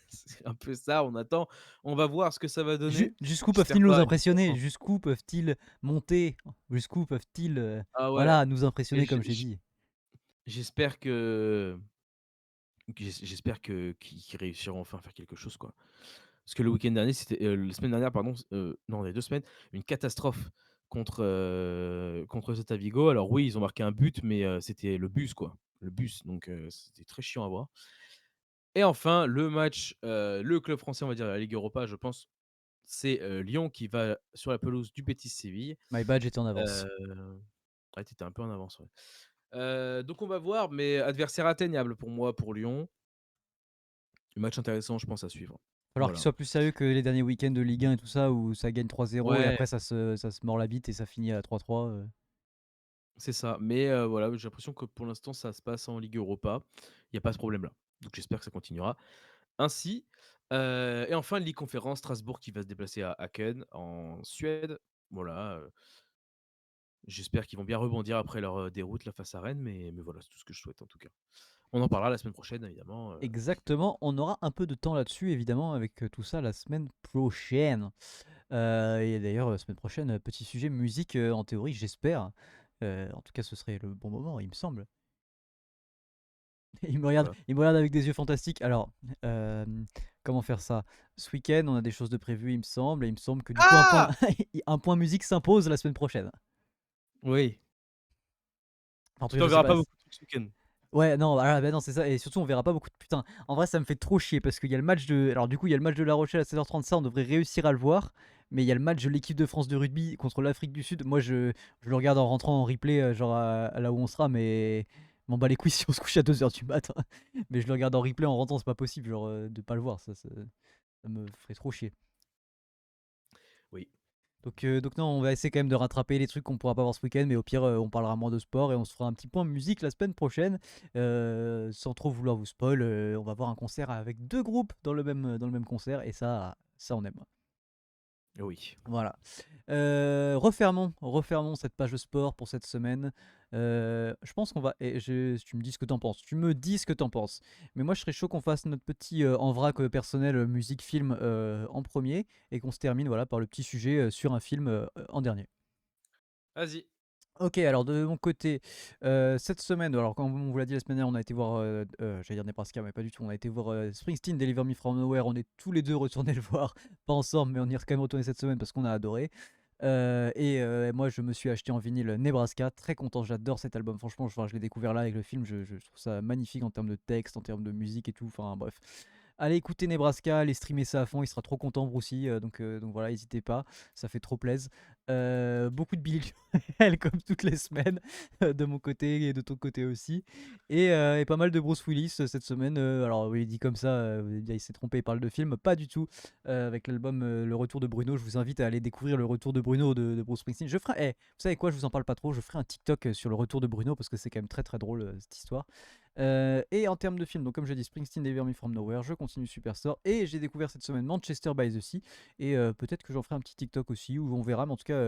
c'est un peu ça, on attend. On va voir ce que ça va donner. Jusqu'où J'espère peuvent-ils nous pas une victoire impressionner? simple. Jusqu'où peuvent-ils monter? Jusqu'où peuvent-ils Ah ouais voilà, nous et impressionner, comme j'ai dit? j'espère j'espère que qu'ils réussiront enfin à faire quelque chose, quoi. Parce que le week-end dernier, c'était, la semaine dernière, pardon, non, il y a 2 semaines, une catastrophe contre Celta Vigo. Alors oui, ils ont marqué un but, mais c'était le bus, quoi. Le bus, donc c'était très chiant à voir. Et enfin, le match, le club français, on va dire, de la Ligue Europa, je pense, c'est, Lyon qui va sur la pelouse du Betis Séville. My badge était en avance. Heu, ouais, tu étais un peu en avance, ouais. Donc on va voir, mais adversaire atteignable pour moi, pour Lyon. Match intéressant, je pense, à suivre. Falloir qu'ils Voilà. soient plus sérieux que les derniers week-ends de Ligue 1 et tout ça, où ça gagne 3-0 et Ouais, après ça se mord la bite et ça finit à 3-3. c'est ça. Mais voilà, j'ai l'impression que pour l'instant, ça se passe en Ligue Europa. Il y a pas ce problème-là. donc j'espère que ça continuera ainsi. Et enfin, Ligue Conférence, Strasbourg qui va se déplacer à Aken, en Suède. Voilà, j'espère qu'ils vont bien rebondir après leur, déroute là face à Rennes, mais voilà, c'est tout ce que je souhaite en tout cas. On en parlera la semaine prochaine évidemment, Exactement, on aura un peu de temps là-dessus évidemment avec tout ça la semaine prochaine. Et d'ailleurs, semaine prochaine, petit sujet musique, en théorie, j'espère. En tout cas, ce serait le bon moment, il me semble. voilà. Il me regarde avec des yeux fantastiques. Alors, comment faire ça? Ce week-end, on a des choses de prévues, il me semble, et il me semble que du coup, Ah! un point musique s'impose la semaine prochaine. Oui, Enfin, en tout tu cas, t'en je sais verras pas. pas beaucoup de trucs ce week-end. Ouais, non, ah, bah non, c'est ça. Et surtout, on verra pas beaucoup de putain. En vrai, ça me fait trop chier parce qu'il y a le match de. Alors, du coup, il y a le match de La Rochelle à 16h30. Ça, on devrait réussir à le voir. Mais il y a le match de l'équipe de France de rugby contre l'Afrique du Sud. Moi, je le regarde en rentrant en replay, genre à là où on sera. Mais m'en bats les couilles si on se couche à 2h du matin. Mais je le regarde en replay en rentrant, c'est pas possible, genre, de pas le voir. Ça me ferait trop chier. Oui. Donc non, on va essayer quand même de rattraper les trucs qu'on pourra pas voir ce week-end, mais au pire, on parlera moins de sport et on se fera un petit point musique la semaine prochaine. Sans trop vouloir vous spoil, on va voir un concert avec deux groupes dans le même concert, et ça on aime. Oui. Voilà. Refermons cette page de sport pour cette semaine. Je pense qu'on va. Tu me dis ce que t'en penses. Tu me dis ce que t'en penses. Mais moi, je serais chaud qu'on fasse notre petit en vrac personnel musique film en premier et qu'on se termine voilà par le petit sujet sur un film en dernier. Vas-y. Ok, alors de mon côté, cette semaine, alors comme on vous l'a dit la semaine dernière, on a été voir, j'allais dire Nebraska, mais pas du tout, on a été voir Springsteen, Deliver Me From Nowhere, on est tous les deux retournés le voir, pas ensemble, mais on y est quand même retourné cette semaine parce qu'on a adoré. Moi je me suis acheté en vinyle Nebraska, très content, j'adore cet album, franchement, je l'ai découvert là avec le film, je trouve ça magnifique en termes de texte, en termes de musique et tout, enfin bref. Allez écouter Nebraska, allez streamer ça à fond, il sera trop content Brucey, donc voilà, n'hésitez pas, ça fait trop plaisir. Beaucoup de Billy Joel comme toutes les semaines de mon côté et de ton côté aussi. Et pas mal de Bruce Willis cette semaine. Alors oui, dit comme ça, vous allez dire, il s'est trompé, il parle de film, pas du tout. Avec l'album Le Retour de Bruno, je vous invite à aller découvrir Le Retour de Bruno de Bruce Springsteen. Vous savez quoi, je vous en parle pas trop, je ferai un TikTok sur Le Retour de Bruno parce que c'est quand même très très drôle cette histoire. Et en termes de film, donc comme je dis, Springsteen Deliver Me From Nowhere, je continue Superstore et j'ai découvert cette semaine Manchester by the Sea et peut-être que j'en ferai un petit TikTok aussi où on verra, mais en tout cas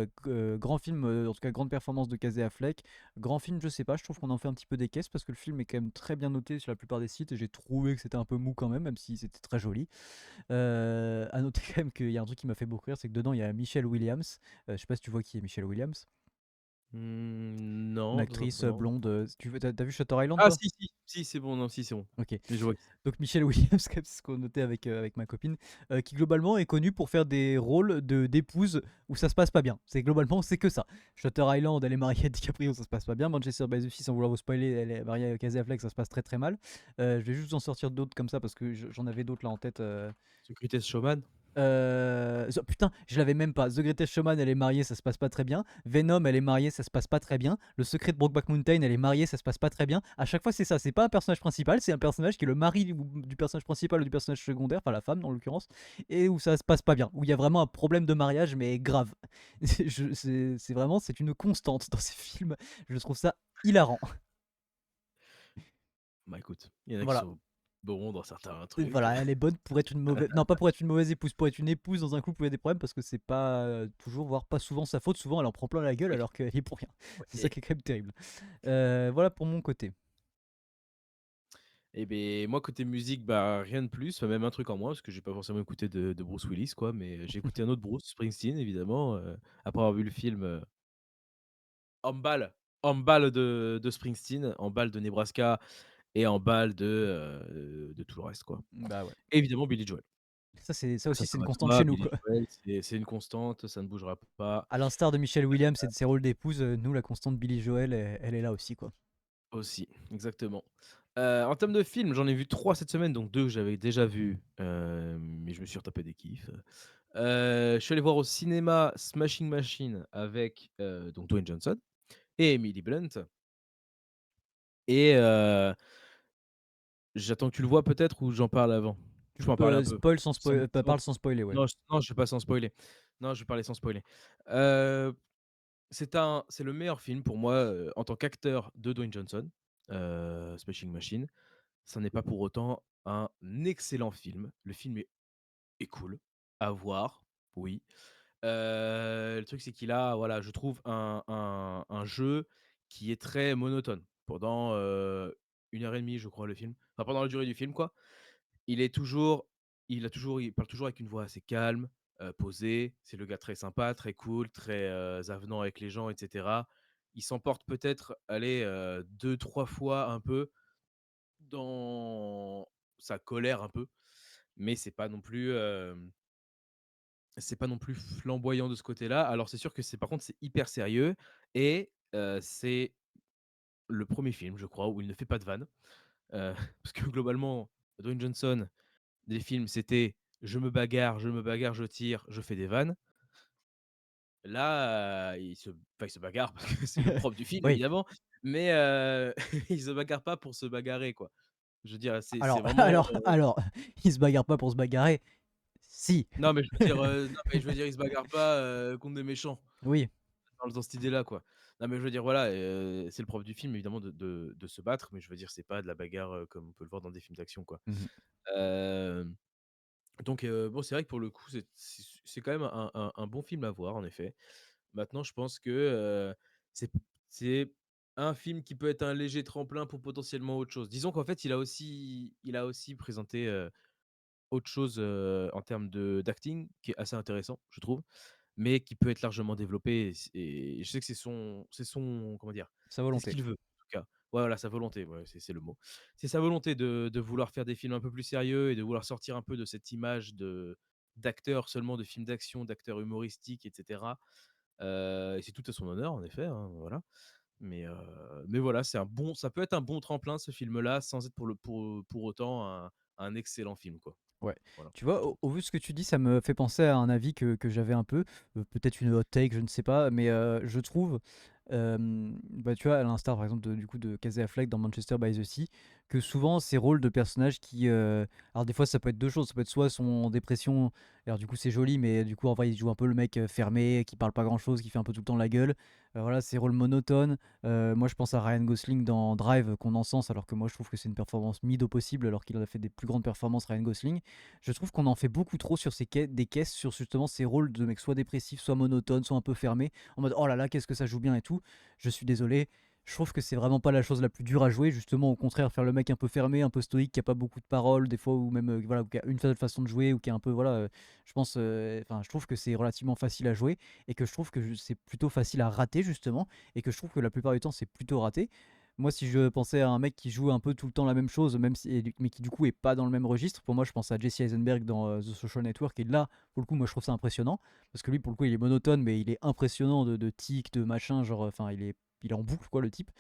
grand film, en tout cas grande performance de Casey Affleck, grand film je sais pas, je trouve qu'on en fait un petit peu des caisses parce que le film est quand même très bien noté sur la plupart des sites et j'ai trouvé que c'était un peu mou quand même, même si c'était très joli. À noter quand même qu'il y a un truc qui m'a fait beaucoup rire, c'est que dedans il y a Michelle Williams, je sais pas si tu vois qui est Michelle Williams, Mmh, une non, actrice non. blonde, t'as vu Shutter Island Ah toi? si, si, si, c'est bon, non, si, c'est bon. Ok. Mais je vois qui c'est. Donc Michelle Williams, comme c'est ce qu'on notait avec ma copine, qui globalement est connue pour faire des rôles d'épouse où ça se passe pas bien. C'est que ça. Shutter Island, elle est mariée à DiCaprio, ça se passe pas bien. Manchester by the Sea, sans vouloir vous spoiler, elle est mariée à Casey Affleck, ça se passe très très mal. Je vais juste vous en sortir d'autres comme ça parce que j'en avais d'autres là en tête. The Greatest Showman? Putain, je l'avais même pas. The Greatest Showman, elle est mariée, ça se passe pas très bien. Venom, elle est mariée, ça se passe pas très bien. Le secret de Brokeback Mountain, elle est mariée, ça se passe pas très bien. À chaque fois, c'est ça. C'est pas un personnage principal, c'est un personnage qui est le mari du personnage principal ou du personnage secondaire, enfin la femme dans l'occurrence, et où ça se passe pas bien. Où il y a vraiment un problème de mariage, mais grave. C'est vraiment, c'est une constante dans ces films. Je trouve ça hilarant. Bah, écoute, il y en a qui Voilà. sont bons dans certains Et trucs. voilà, elle est bonne pour être une mauvaise. Non, pas pour être une mauvaise épouse, pour être une épouse dans un couple où il y a des problèmes, parce que c'est pas toujours, voire pas souvent sa faute. Souvent, elle en prend plein la gueule Oui, alors qu'elle est pour rien. C'est ça oui. qui est quand même terrible. Voilà pour mon côté. Et beh, moi côté musique, bah, rien de plus, enfin même un truc en moins parce que j'ai pas forcément écouté de Bruce Willis quoi, mais j'ai écouté un autre Bruce Springsteen évidemment, après avoir vu le film, Handball Handball de Springsteen, Handball de Nebraska et Handball de tout le reste quoi. Bah ouais. Et évidemment Billy Joel. Ça Ça, aussi, ça c'est une va de constante soi, chez nous, Billy quoi. Joel, c'est une constante, ça ne bougera pas. À l'instar de Michelle Williams et de ses rôles d'épouse, nous, la constante Billy Joel, elle est là aussi, quoi. Aussi, exactement. En termes de films, j'en ai vu 3 cette semaine, donc 2 que j'avais déjà vus, mais je me suis retapé des kiffs. Je suis allé voir au cinéma Smashing Machine avec, donc Dwayne Johnson et Emily Blunt et j'attends que tu le vois peut-être ou j'en parle avant? Je peux en parler un peu. Sans sans Parle sans spoiler, ouais. non, je vais pas sans spoiler. Non, je vais parler sans spoiler. Heu, c'est le meilleur film pour moi, en tant qu'acteur de Dwayne Johnson, Smashing Machine. ça n'est pas pour autant un excellent film. Le film est cool à voir, oui. Le truc, c'est qu'il a, voilà, je trouve un jeu qui est très monotone pendant, 1 heure et demie, je crois, le film. Enfin, pendant la durée du film, quoi. Il est toujours il parle toujours avec une voix assez calme, posée. C'est le gars très sympa, très cool, très, avenant avec les gens et cetera. Il s'emporte peut-être, allez, 2-3 fois un peu dans sa colère un peu, mais c'est pas non plus flamboyant de ce côté-là. Alors c'est sûr que c'est par contre, c'est hyper sérieux et c'est le premier film, je crois, où il ne fait pas de vannes. Parce que globalement, Dwayne Johnson, des films, c'était: je me bagarre, je tire, je fais des vannes». Là, il se bagarre parce que c'est le propre du film Oui. évidemment, mais il se bagarre pas pour se bagarrer, quoi. Je veux dire, c'est Alors vraiment, alors, il se bagarre pas pour se bagarrer. Si. non mais je veux dire, non mais je veux dire, il se bagarre pas, contre des méchants. Oui. Dans cette idée-là, quoi. Non, mais je veux dire, voilà, c'est le propre du film évidemment de se battre, mais je veux dire, c'est pas de la bagarre, comme on peut le voir dans des films d'action, quoi. Mmh. Hem, donc bon, c'est vrai que pour le coup, c'est quand même un bon film à voir, en effet. Maintenant, je pense que, c'est c'est un film qui peut être un léger tremplin pour potentiellement autre chose. Disons qu'en fait, il a aussi présenté, autre chose, en termes de d'acting qui est assez intéressant, je trouve, mais qui peut être largement développé et je sais que c'est son comment dire? Sa C'est ce volonté. qu'il veut, en tout cas. Ouais, voilà, sa volonté, ouais, c'est le mot. C'est sa volonté de vouloir faire des films un peu plus sérieux et de vouloir sortir un peu de cette image d'acteur seulement de films d'action, d'acteur humoristique et cetera. Et c'est tout à son honneur, en effet, hein, voilà. Mais voilà, ça peut être un bon tremplin ce film-là, sans être pour autant un excellent film, quoi. Ouais. Voilà, Tu je vois, trouve. au vu de ce que tu dis, ça me fait penser à un avis que j'avais un peu, peut-être une hot take, je ne sais pas, mais je trouve, bah, tu vois, à l'instar par exemple du coup de Casey Affleck dans Manchester by the Sea, que souvent ces rôles de personnages qui, alors des fois ça peut être deux choses, ça peut être soit sont en dépression, alors du coup c'est joli, mais du coup en vrai il joue un peu le mec fermé, qui parle pas grand-chose, qui fait un peu tout le temps la gueule, voilà, ces rôles monotones. Moi je pense à Ryan Gosling dans Drive qu'on encense, alors que moi je trouve que c'est une performance mid au possible, alors qu'il a fait des plus grandes performances Ryan Gosling. Je trouve qu'on en fait beaucoup trop sur des caisses, sur justement ces rôles de mecs soit dépressifs, soit monotones, soit un peu fermés, en mode oh là là, qu'est-ce que ça joue bien et tout. Je suis désolé. Je trouve que c'est vraiment pas la chose la plus dure à jouer, justement au contraire, faire le mec un peu fermé, un peu stoïque, qui a pas beaucoup de paroles, des fois, ou même voilà, ou qui a une seule façon de jouer, ou qui est un peu voilà, je pense, enfin, je trouve que c'est relativement facile à jouer, et que je trouve que c'est plutôt facile à rater justement, et que je trouve que la plupart du temps c'est plutôt raté. Moi, si je pensais à un mec qui joue un peu tout le temps la même chose, même si, mais qui du coup est pas dans le même registre, pour moi, je pense à Jesse Eisenberg dans The Social Network. Et là, pour le coup, moi, je trouve ça impressionnant. Parce que lui, pour le coup, il est monotone, mais il est impressionnant de tics, de machin. Genre, enfin, il est en boucle, quoi, le type.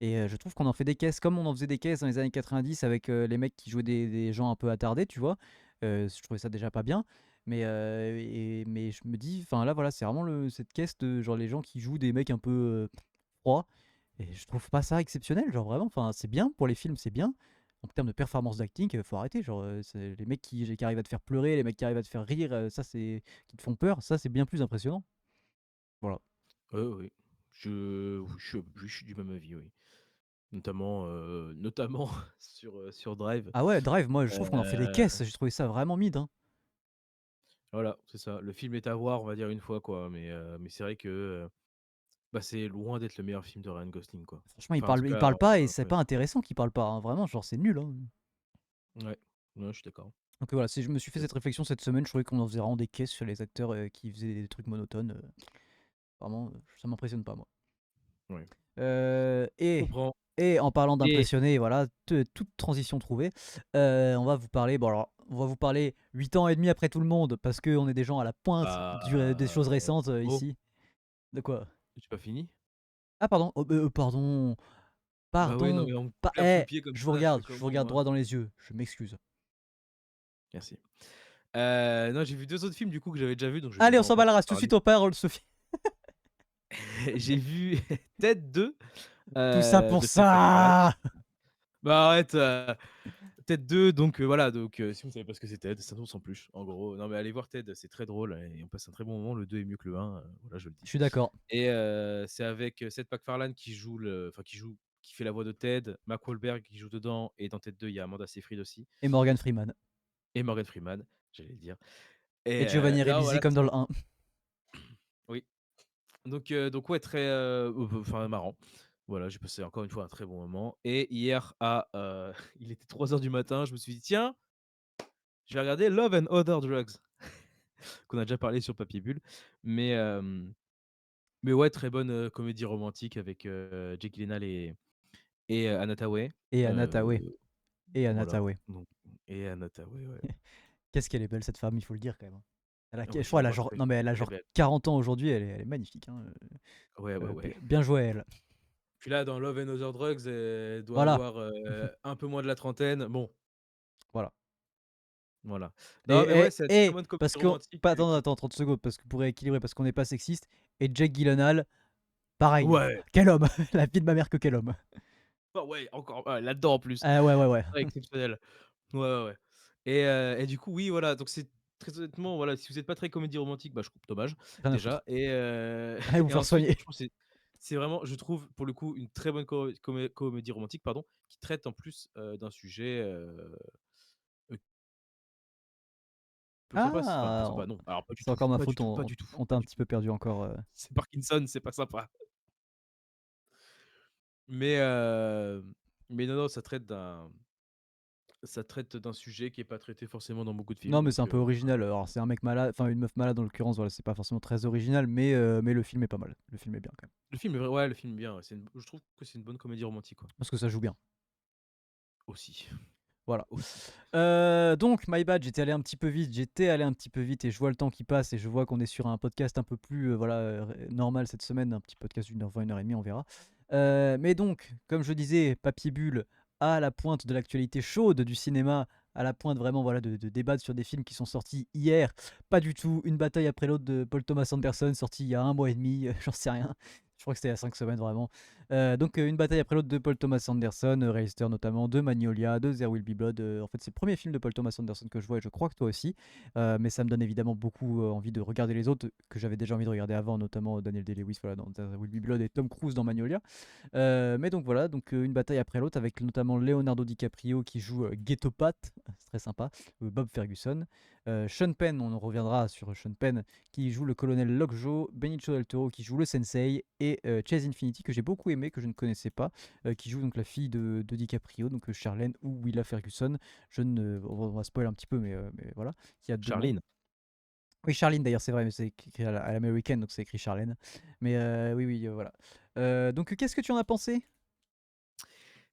Et je trouve qu'on en fait des caisses comme on en faisait des caisses dans les années 90 avec les mecs qui jouaient des gens un peu attardés, tu vois. Je trouvais ça déjà pas bien. Mais je me dis, enfin là, voilà, c'est vraiment cette caisse de genre les gens qui jouent des mecs un peu froids. Et je trouve pas ça exceptionnel, genre vraiment, enfin c'est bien pour les films, c'est bien. En termes de performance d'acting, faut arrêter. Genre, c'est les mecs qui arrivent à te faire pleurer, les mecs qui arrivent à te faire rire, ça c'est qui te font peur, ça c'est bien plus impressionnant. Voilà. Oui. Je suis du même avis, oui. Notamment sur Drive. Ah ouais, Drive, moi je trouve qu'on en fait des Heu, caisses, j'ai trouvé ça vraiment mid, hein. voilà, c'est ça. Le film est à voir, on va dire, une fois, quoi, mais c'est vrai que, bah, c'est loin d'être le meilleur film de Ryan Gosling, quoi. Franchement, Enfin, en tout il cas, parle pas et c'est ouais. pas intéressant qu'il parle pas, hein, vraiment, genre c'est nul, hein. Ouais. Ouais, je suis d'accord. Donc voilà, si je me suis fait Tout à cette fait. réflexion cette semaine, je trouvais qu'on en faisait vraiment des caisses sur les acteurs qui faisaient des trucs monotones. Vraiment, ça m'impressionne pas, moi. Ouais. Euh, Je et, comprends et en parlant et d'impressionner, voilà, toute transition trouvée, on va vous parler, bon alors, on va vous parler 8 ans et demi après tout le monde, parce qu'on est des gens à la pointe des choses récentes oh, ici. De quoi? j'ai pas fini? Ah pardon, oh, pardon, Bah, oui, non, mais on me claque sous le pied comme ça, je fais je vous comment, regarde moi? droit dans les yeux, je m'excuse. Merci. Non, j'ai vu 2 autres films, du coup, que j'avais déjà vus, donc je vais Allez, on pouvoir en s'en bat plus la en race, tout de parler. suite on parle, Sophie. J'ai vu Ted 2, Tout ça pour de Seth MacFarlane. ça. Bah, arrête, Ted 2, donc voilà, donc si vous savez pas ce que c'est Ted, ça nous en plus, en gros. Non, mais allez voir Ted, c'est très drôle et on passe un très bon moment. Le 2 est mieux que le 1, voilà, je le dis. Je suis d'accord. Et c'est avec, Seth MacFarlane qui joue qui fait la voix de Ted, Mark Wahlberg qui joue dedans, et dans Ted 2, il y a Amanda Seyfried aussi, Et Morgan Freeman. et Morgan Freeman, j'allais le dire. Et Et Giovanni non, Ribisi voilà, comme dans le 1. oui. Donc ouais, très, enfin marrant. Voilà, j'ai passé encore une fois un très bon moment. Et hier il était 3 heures du matin, je me suis dit: «Tiens, je vais regarder Love and Other Drugs», qu'on a déjà parlé sur Papier Bulle. Mais mais ouais, très bonne, comédie romantique avec, Jake Gyllenhaal et Anna Thaoué. Et Anna Thaoué. Heu, Et Anna voilà, Thaoué. donc et Anna Thaoué, ouais. Qu'est-ce qu'elle est belle cette femme, il faut le dire quand même, hein. Je Oui, crois non, elle a non, genre, très, non mais elle a très genre belle. 40 ans aujourd'hui, elle est magnifique, hein. Ouais, ouais, ouais. Bien joué à elle. Puis là, dans Love and Other Drugs, elle doit Voilà, avoir, un peu moins de la trentaine. Bon, voilà. voilà. Non, mais ouais, Et, c'est une très et bonne comédie parce que, romantique, pas, attends, qui attends, 30 secondes, parce que pour équilibrer, parce qu'on n'est pas sexiste. Et Jake Gyllenhaal, pareil. ouais, Quel homme. La vie de ma mère, que quel homme. bah, ouais, encore ouais, là-dedans en plus. Ah ouais, ouais, ouais. Ouais, exceptionnel. Ouais, ouais, ouais. Et du coup, oui, voilà, donc c'est très honnêtement, voilà, si vous êtes pas très comédie romantique, bah, je trouve dommage, Rien à foutre. déjà. Et Allez vous et faire ensuite, soigner. franchement, c'est vraiment, je trouve, pour le coup, une très bonne comédie romantique, pardon, qui traite en plus, d'un sujet, peu sympa, enfin, peu Ah, sympa, non, alors pas du c'est tout, encore ma pas du faute, tout, pas du tout, on t'a pas un du petit tout. peu perdu encore. C'est Parkinson, c'est pas sympa. Mais mais non, non, ça traite d'un sujet qui est pas traité forcément dans beaucoup de films, Non, mais c'est donc un peu original. Alors, c'est un mec malade, enfin une meuf malade en l'occurrence, voilà, c'est pas forcément très original, mais le film est pas mal. Le film est bien quand même. le film est vrai, ouais, le film est bien, ouais, je trouve que c'est une bonne comédie romantique, quoi. Parce que ça joue bien. Aussi, Voilà. aussi. Donc, my bad, j'étais allé un petit peu vite et je vois le temps qui passe et je vois qu'on est sur un podcast un peu plus voilà, normal cette semaine, un petit podcast d'une heure 20, 1h30, on verra. Mais donc, comme je disais, Papier Bulle à la pointe de l'actualité chaude du cinéma, à la pointe vraiment voilà, de débattre sur des films qui sont sortis hier. Pas du tout une bataille après l'autre de Paul Thomas Anderson, sorti il y a 1 mois et demi, j'en sais rien. Je crois que c'était il y a 5 semaines vraiment. Donc une bataille après l'autre de Paul Thomas Anderson, réalisateur notamment de Magnolia, de There Will Be Blood. En fait, c'est le premier film de Paul Thomas Anderson que je vois et je crois que toi aussi. Mais ça me donne évidemment beaucoup envie de regarder les autres que j'avais déjà envie de regarder avant, notamment Daniel Day-Lewis voilà, dans There Will Be Blood et Tom Cruise dans Magnolia. Mais donc voilà, donc une bataille après l'autre avec notamment Leonardo DiCaprio qui joue Ghetto Pat, c'est très sympa, Bob Ferguson, Sean Penn, on en reviendra sur Sean Penn qui joue le colonel Lockjaw, Benicio del Toro qui joue le Sensei et Chase Infinity que j'ai beaucoup aimé, que je ne connaissais pas, qui joue donc la fille de DiCaprio, donc Charlène ou Willa Ferguson. On va spoiler un petit peu, mais voilà, qui a deux noms. Charline. Oui, Charlene d'ailleurs, c'est vrai, mais c'est écrit à l'américaine, donc c'est écrit Charlène. Mais oui, oui, voilà. Donc qu'est-ce que tu en as pensé?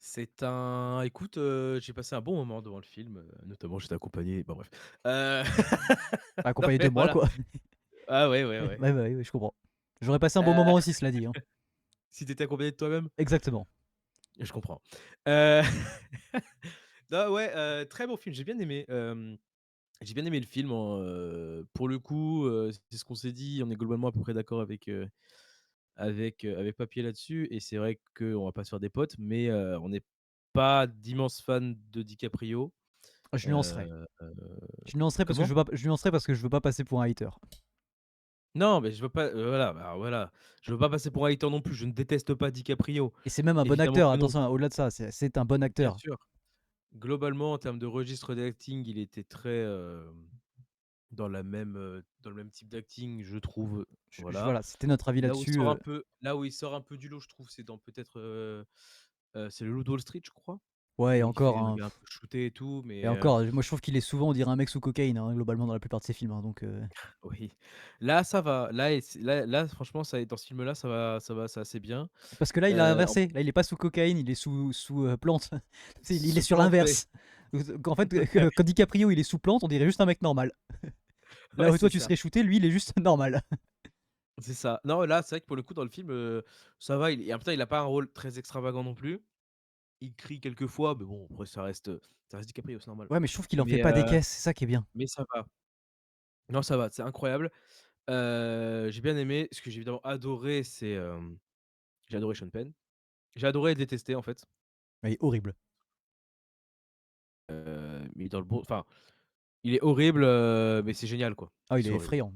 C'est un écoute, j'ai passé un bon moment devant le film, notamment j'étais accompagné, bon bref. Heu, non Accompagné de mais moi, voilà. quoi. Ah ouais, ouais, ouais. Ouais, bah oui, oui, je comprends. J'aurais passé un bon Heu, moment aussi, cela dit, hein. si tu étais accompagné de toi-même? Exactement. Je comprends. Heu, non, ouais, très bon film, j'ai bien aimé, j'ai bien aimé le film pour le coup, c'est ce qu'on s'est dit, on est globalement à peu près d'accord avec Papier là-dessus, et c'est vrai qu'on va pas se faire des potes, mais on n'est pas d'immenses fans de DiCaprio. Je nuancerai. Heu, Je nuancerai parce que comment? je nuancerai parce que je veux pas passer pour un hater. Non, mais je veux pas, voilà, bah, voilà, je veux pas passer pour un hater non plus, je ne déteste pas DiCaprio, Et c'est même un bon évidemment acteur, que non, attention, au-delà de ça, c'est un bon bien acteur. sûr. Globalement, en termes de registre d'acting, il était très, dans le même type d'acting, je trouve, voilà. Voilà, c'était notre avis là-dessus. Là où il sort un peu du lot, je trouve, c'est dans peut-être, c'est Le Loup de Wall Street, je crois, Ouais, et où il encore, fait, hein, il est un peu shooté et tout, et mais encore, moi je trouve qu'il est souvent, on dirait un mec sous cocaïne, hein, globalement, dans la plupart de ses films, hein, donc oui. Là, ça va. Là, franchement, ça dans ce film-là, ça va, c'est assez bien. parce que là, il a En inversé. Là, il est pas sous cocaïne, il est sous plante. Il est sous sur plante, ouais. l'inverse. En fait, quand DiCaprio il est sous plante, on dirait juste un mec normal. Là Ouais, où c'est toi tu ça, serais shooté, lui il est juste normal. c'est ça. Non, là, c'est vrai que pour le coup, dans le film, ça va, et en même temps, il a pas un rôle très extravagant non plus. Il crie quelques fois, mais bon, après ça reste DiCaprio, c'est normal. Ouais, mais je trouve qu'il en fait Mais pas des caisses, c'est ça qui est bien. mais ça va. Non, ça va, c'est incroyable. J'ai bien aimé. Ce que j'ai évidemment adoré, c'est, j'ai adoré Sean Penn. J'ai adoré et détesté, en fait. Ouais, il est horrible. Mais dans le bon, enfin, il est horrible, mais c'est génial, quoi. Ah, il C'est est horrible. effrayant.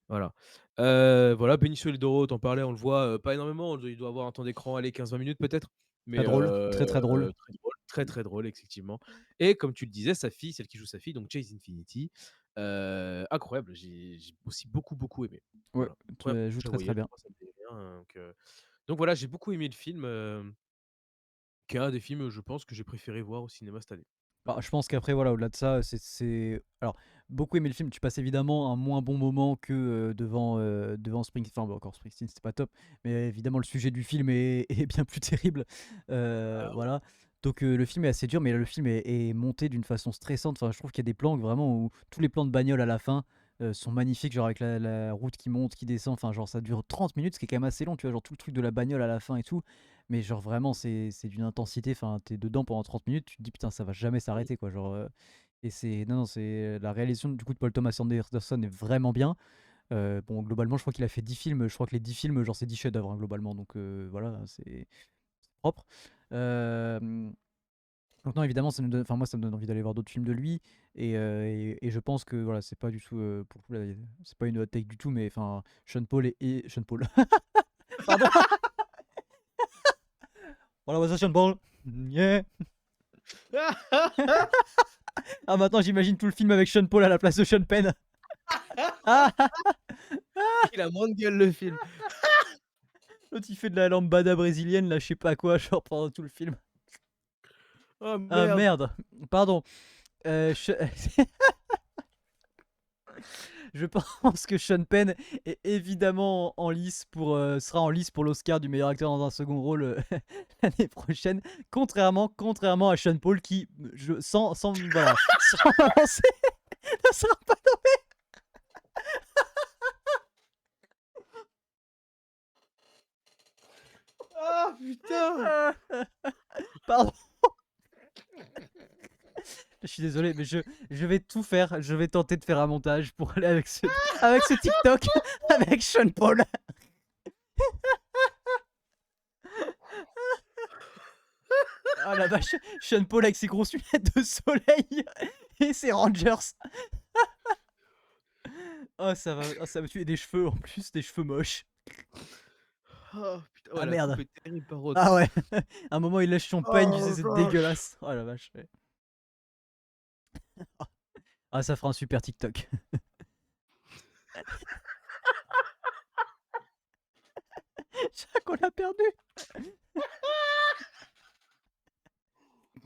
Voilà. Voilà, Benicio del Toro, tu en parlais, on le voit, pas énormément, il doit avoir un temps d'écran, allez, 15-20 minutes peut-être? Très mais drôle, très très drôle. très drôle, très, très drôle effectivement et comme tu le disais, sa fille, celle qui joue sa fille, donc Chase Infinity, incroyable, j'ai aussi beaucoup, beaucoup aimé. Ouais, Voilà. Première fois elle que joue je la très très voyais, bien. pour moi ça me disait rien, donc voilà, j'ai beaucoup aimé le film, qui est un des films, je pense, que j'ai préféré voir au cinéma cette année. Bah, Voilà. je pense qu'après, voilà, au-delà de ça, alors, beaucoup aimé le film, tu passes évidemment un moins bon moment que devant Springsteen. Enfin, bon, encore Springsteen, c'était pas top, mais évidemment, le sujet du film est, est bien plus terrible. Ah oui. Voilà. Donc, le film est assez dur, mais le film est monté d'une façon stressante. Enfin, je trouve qu'il y a des plans vraiment où tous les plans de bagnole à la fin sont magnifiques, genre avec la route qui monte, qui descend. Enfin, genre, ça dure 30 minutes, ce qui est quand même assez long, tu vois, genre tout le truc de la bagnole à la fin et tout. Mais genre vraiment, c'est d'une intensité, enfin, t'es dedans pendant 30 minutes, tu te dis putain, ça va jamais Mmh. s'arrêter quoi. Genre, et c'est. Non, non, c'est. La réalisation du coup de Paul Thomas Anderson est vraiment bien. Bon, globalement, je crois qu'il a fait 10 films. Je crois que les 10 films, genre, c'est 10 chefs-d'œuvre hein, globalement. Donc voilà, c'est propre. Euh, donc, non, évidemment, ça me donne, enfin, moi, ça me donne envie d'aller voir d'autres films de lui. Et je pense que voilà, c'est pas du tout. Pour le coup, là, c'est pas une hot take du tout, mais enfin, Sean Paul et Sean Paul. Pardon! Voilà, what's up, Sean Paul? Yeah! Ah, maintenant j'imagine tout le film avec Sean Paul à la place de Sean Penn. Ah, Il a moins de gueule le film. l'autre il fait de la lambada brésilienne, là, je sais pas quoi, genre pendant tout le film. Oh Ah merde! merde, pardon. Je... je pense que Sean Penn est évidemment en lice pour, sera en lice pour l'Oscar du meilleur acteur dans un second rôle l'année prochaine. Contrairement à Sean Paul qui, voilà, sans m'avancer, ne sera pas. Ah putain! Pardon. Je suis désolé, mais je vais tout faire. Je vais tenter de faire un montage pour aller avec ce TikTok avec Sean Paul. Ah la vache, Sean Paul avec ses grosses lunettes de soleil et ses Rangers. Oh, ça va tuer des cheveux en plus, des cheveux moches. Oh putain, ouais, Ah la coupe merde. est terrible par contre. Ah ouais. À un moment, il lâche son peigne, tu sais, Oh c'est vache! dégueulasse. Oh la vache. Ouais. Ah, ça fera un super TikTok. Je crois qu'on l'a perdu.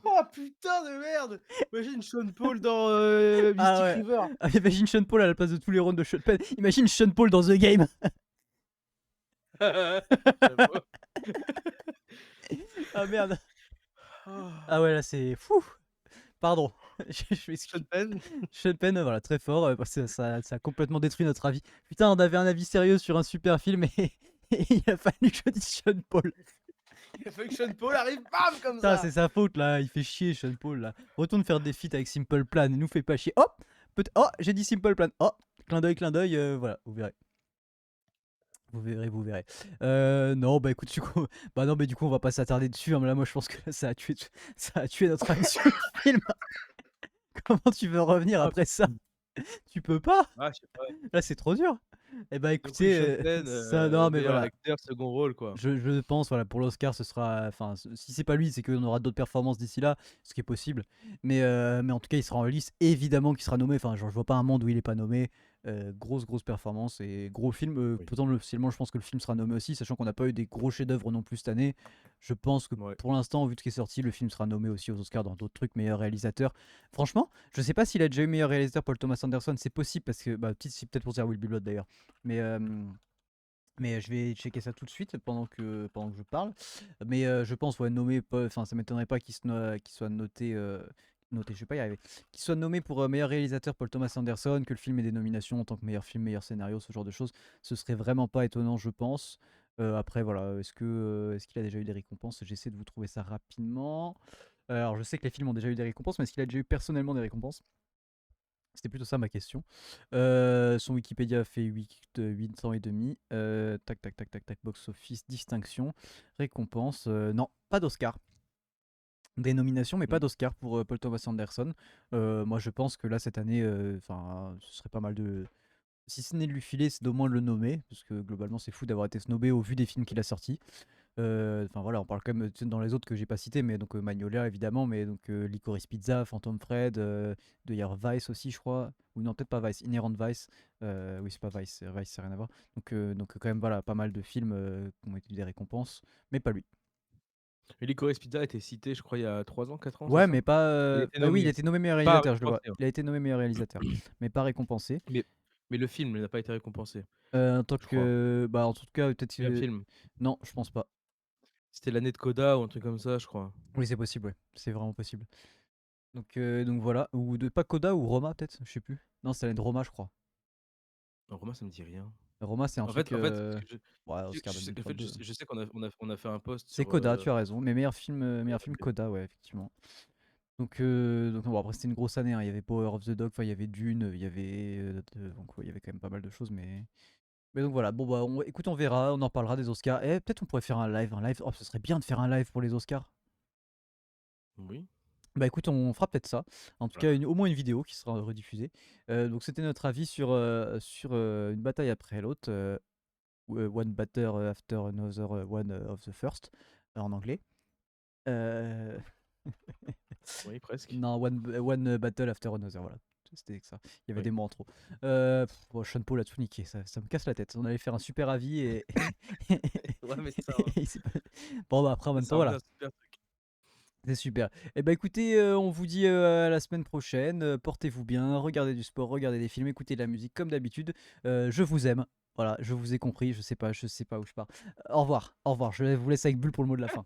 Oh putain de merde! Imagine Sean Paul dans, Ah Mystic ouais. River. Ah, imagine Sean Paul à la place de tous les rounds de Sean Penn. Imagine Sean Paul dans The Game. J'avoue. Ah merde. Ah. Ah ouais, là c'est fou. Pardon. Je Sean m'excuse. Penn? Sean Penn, voilà, très fort. Parce que ça a complètement détruit notre avis. Putain, on avait un avis sérieux sur un super film et il a fallu que je dise Sean Paul. Il a fallu que Sean Paul arrive, bam, comme Putain, ça! c'est sa faute là. Il fait chier, Sean Paul là. Retourne faire des feats avec Simple Plan. Il nous fait pas chier. Hop. Oh, j'ai dit Simple Plan. Oh, clin d'œil. Voilà, vous verrez. Vous verrez, vous verrez. Non, bah écoute, du coup, bah non, mais du coup, on va pas s'attarder dessus. Hein, mais là, moi, je pense que ça a tué notre avis sur le film. Comment tu veux revenir Ah après ça? putain. Tu peux pas. Ah, je sais pas. Là, c'est trop dur. Eh bah Donc oui, écoutez, Sean Penn, ça, non, mais meilleur voilà. acteur, second rôle, quoi. Je pense, voilà, pour l'Oscar, ce sera. Enfin, si c'est pas lui, c'est qu'on aura d'autres performances d'ici là, ce qui est possible. Mais en tout cas, il sera en lice. Évidemment qu'il sera nommé. Enfin, genre, je vois pas un monde où il est pas nommé. Grosse performance et gros film. Oui. Potentiellement, je pense que le film sera nommé aussi, sachant qu'on n'a pas eu des gros chefs-d'œuvre non plus cette année. Je pense que Ouais. pour l'instant, vu de ce qui est sorti, le film sera nommé aussi aux Oscars dans d'autres trucs, meilleur réalisateur. Franchement, je sais pas s'il a déjà eu meilleur réalisateur Paul Thomas Anderson. C'est possible parce que, bah, c'est peut-être pour dire Will Be Blood d'ailleurs. Mais. Mais je vais checker ça tout de suite pendant que je parle. Mais je pense, ouais, nommé, enfin, ça m'étonnerait pas qu'il soit noté, je vais pas y arriver, qu'il soit nommé pour meilleur réalisateur Paul Thomas Anderson, que le film ait des nominations en tant que meilleur film, meilleur scénario, ce genre de choses. Ce serait vraiment pas étonnant, je pense. Après, voilà, est-ce qu'il a déjà eu des récompenses? J'essaie de vous trouver ça rapidement. Alors, je sais que les films ont déjà eu des récompenses, mais est-ce qu'il a déjà eu personnellement des récompenses? C'était plutôt ça ma question. Son Wikipédia fait 8 ans et demi. Tac, box office, distinction, récompense. Non, pas d'Oscar. Des nominations, mais pas Mmh. d'Oscar pour Paul Thomas Anderson. Moi, je pense que là, cette année, enfin, ce serait pas mal de. Si ce n'est de lui filer, c'est d'au moins de le nommer, parce que globalement, c'est fou d'avoir été snobé au vu des films qu'il a sortis. Enfin voilà, on parle quand même, tu sais, dans les autres que j'ai pas cités, mais donc Magnolia évidemment, mais donc Licorice Pizza, Phantom Fred, de y avoir Vice aussi, je crois. Ou non, peut-être pas Vice, Inherent Vice. Oui, c'est pas Vice, Vice, c'est rien à voir. Donc quand même, voilà, pas mal de films qui ont été des récompenses, mais pas lui. Et Licorice Pizza a été cité, je crois, il y a 3 ans, 4 ans, c'est Ouais, ça? mais pas. Il a été Bah oui, il a nommé, été nommé meilleur pas réalisateur, je le vois. récompensé, hein. Il a été nommé meilleur réalisateur, mais pas récompensé. Mais mais le film, il n'a pas été récompensé, En tant je crois. que. Bah, en tout cas, peut-être. C'est un film. Non, je pense pas. C'était l'année de Coda ou un truc comme ça, je crois. Oui, c'est possible, ouais. C'est vraiment possible. Donc voilà. Ou de pas Coda ou Roma, peut-être, je sais plus. Non, c'est l'année de Roma, je crois. Non, Romain, ça me dit rien. Roma, c'est un En fait truc. en fait, parce que Ouais, je Oscar sais en fait, 2022. je sais qu'on a fait un post C'est sur, Coda, tu as raison. Mais meilleur film Coda, ouais, effectivement. Donc bon, après, c'était une grosse année, hein. Il y avait Power of the Dog, enfin, il y avait Dune, il y avait. Donc, ouais, il y avait quand même pas mal de choses, mais. Mais donc voilà, bon bah écoute, on verra, on en parlera des Oscars. Et peut-être on pourrait faire un live, Oh, ce serait bien de faire un live pour les Oscars. oui, Bah écoute, on fera peut-être ça. En tout voilà. cas, au moins une vidéo qui sera rediffusée. Donc c'était notre avis sur une bataille après l'autre. One batter after another one of the first en anglais. Euh, Oui, presque. non, one battle after another, voilà. C'était que ça. Il y avait Oui. des mots en trop. Bon, Sean Paul a tout niqué, ça me casse la tête. On allait faire un super avis et. Ouais, mais ça, hein, et bon, bah après, en même ça temps, aurait été voilà. un super truc. C'est super. Et bah écoutez, on vous dit à la semaine prochaine. Portez-vous bien, regardez du sport, regardez des films, écoutez de la musique comme d'habitude. Je vous aime. Voilà, je vous ai compris. Je sais pas où je pars. Au revoir, au revoir. Je vous laisse avec Bulle pour le mot de la fin.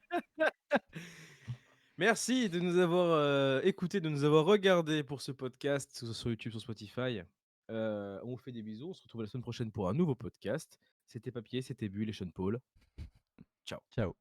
Merci de nous avoir, écoutés, de nous avoir regardés pour ce podcast, que ce soit sur YouTube, sur Spotify. On vous fait des bisous, on se retrouve la semaine prochaine pour un nouveau podcast. C'était Papier, c'était Bulle et Sean Paul. Ciao. Ciao.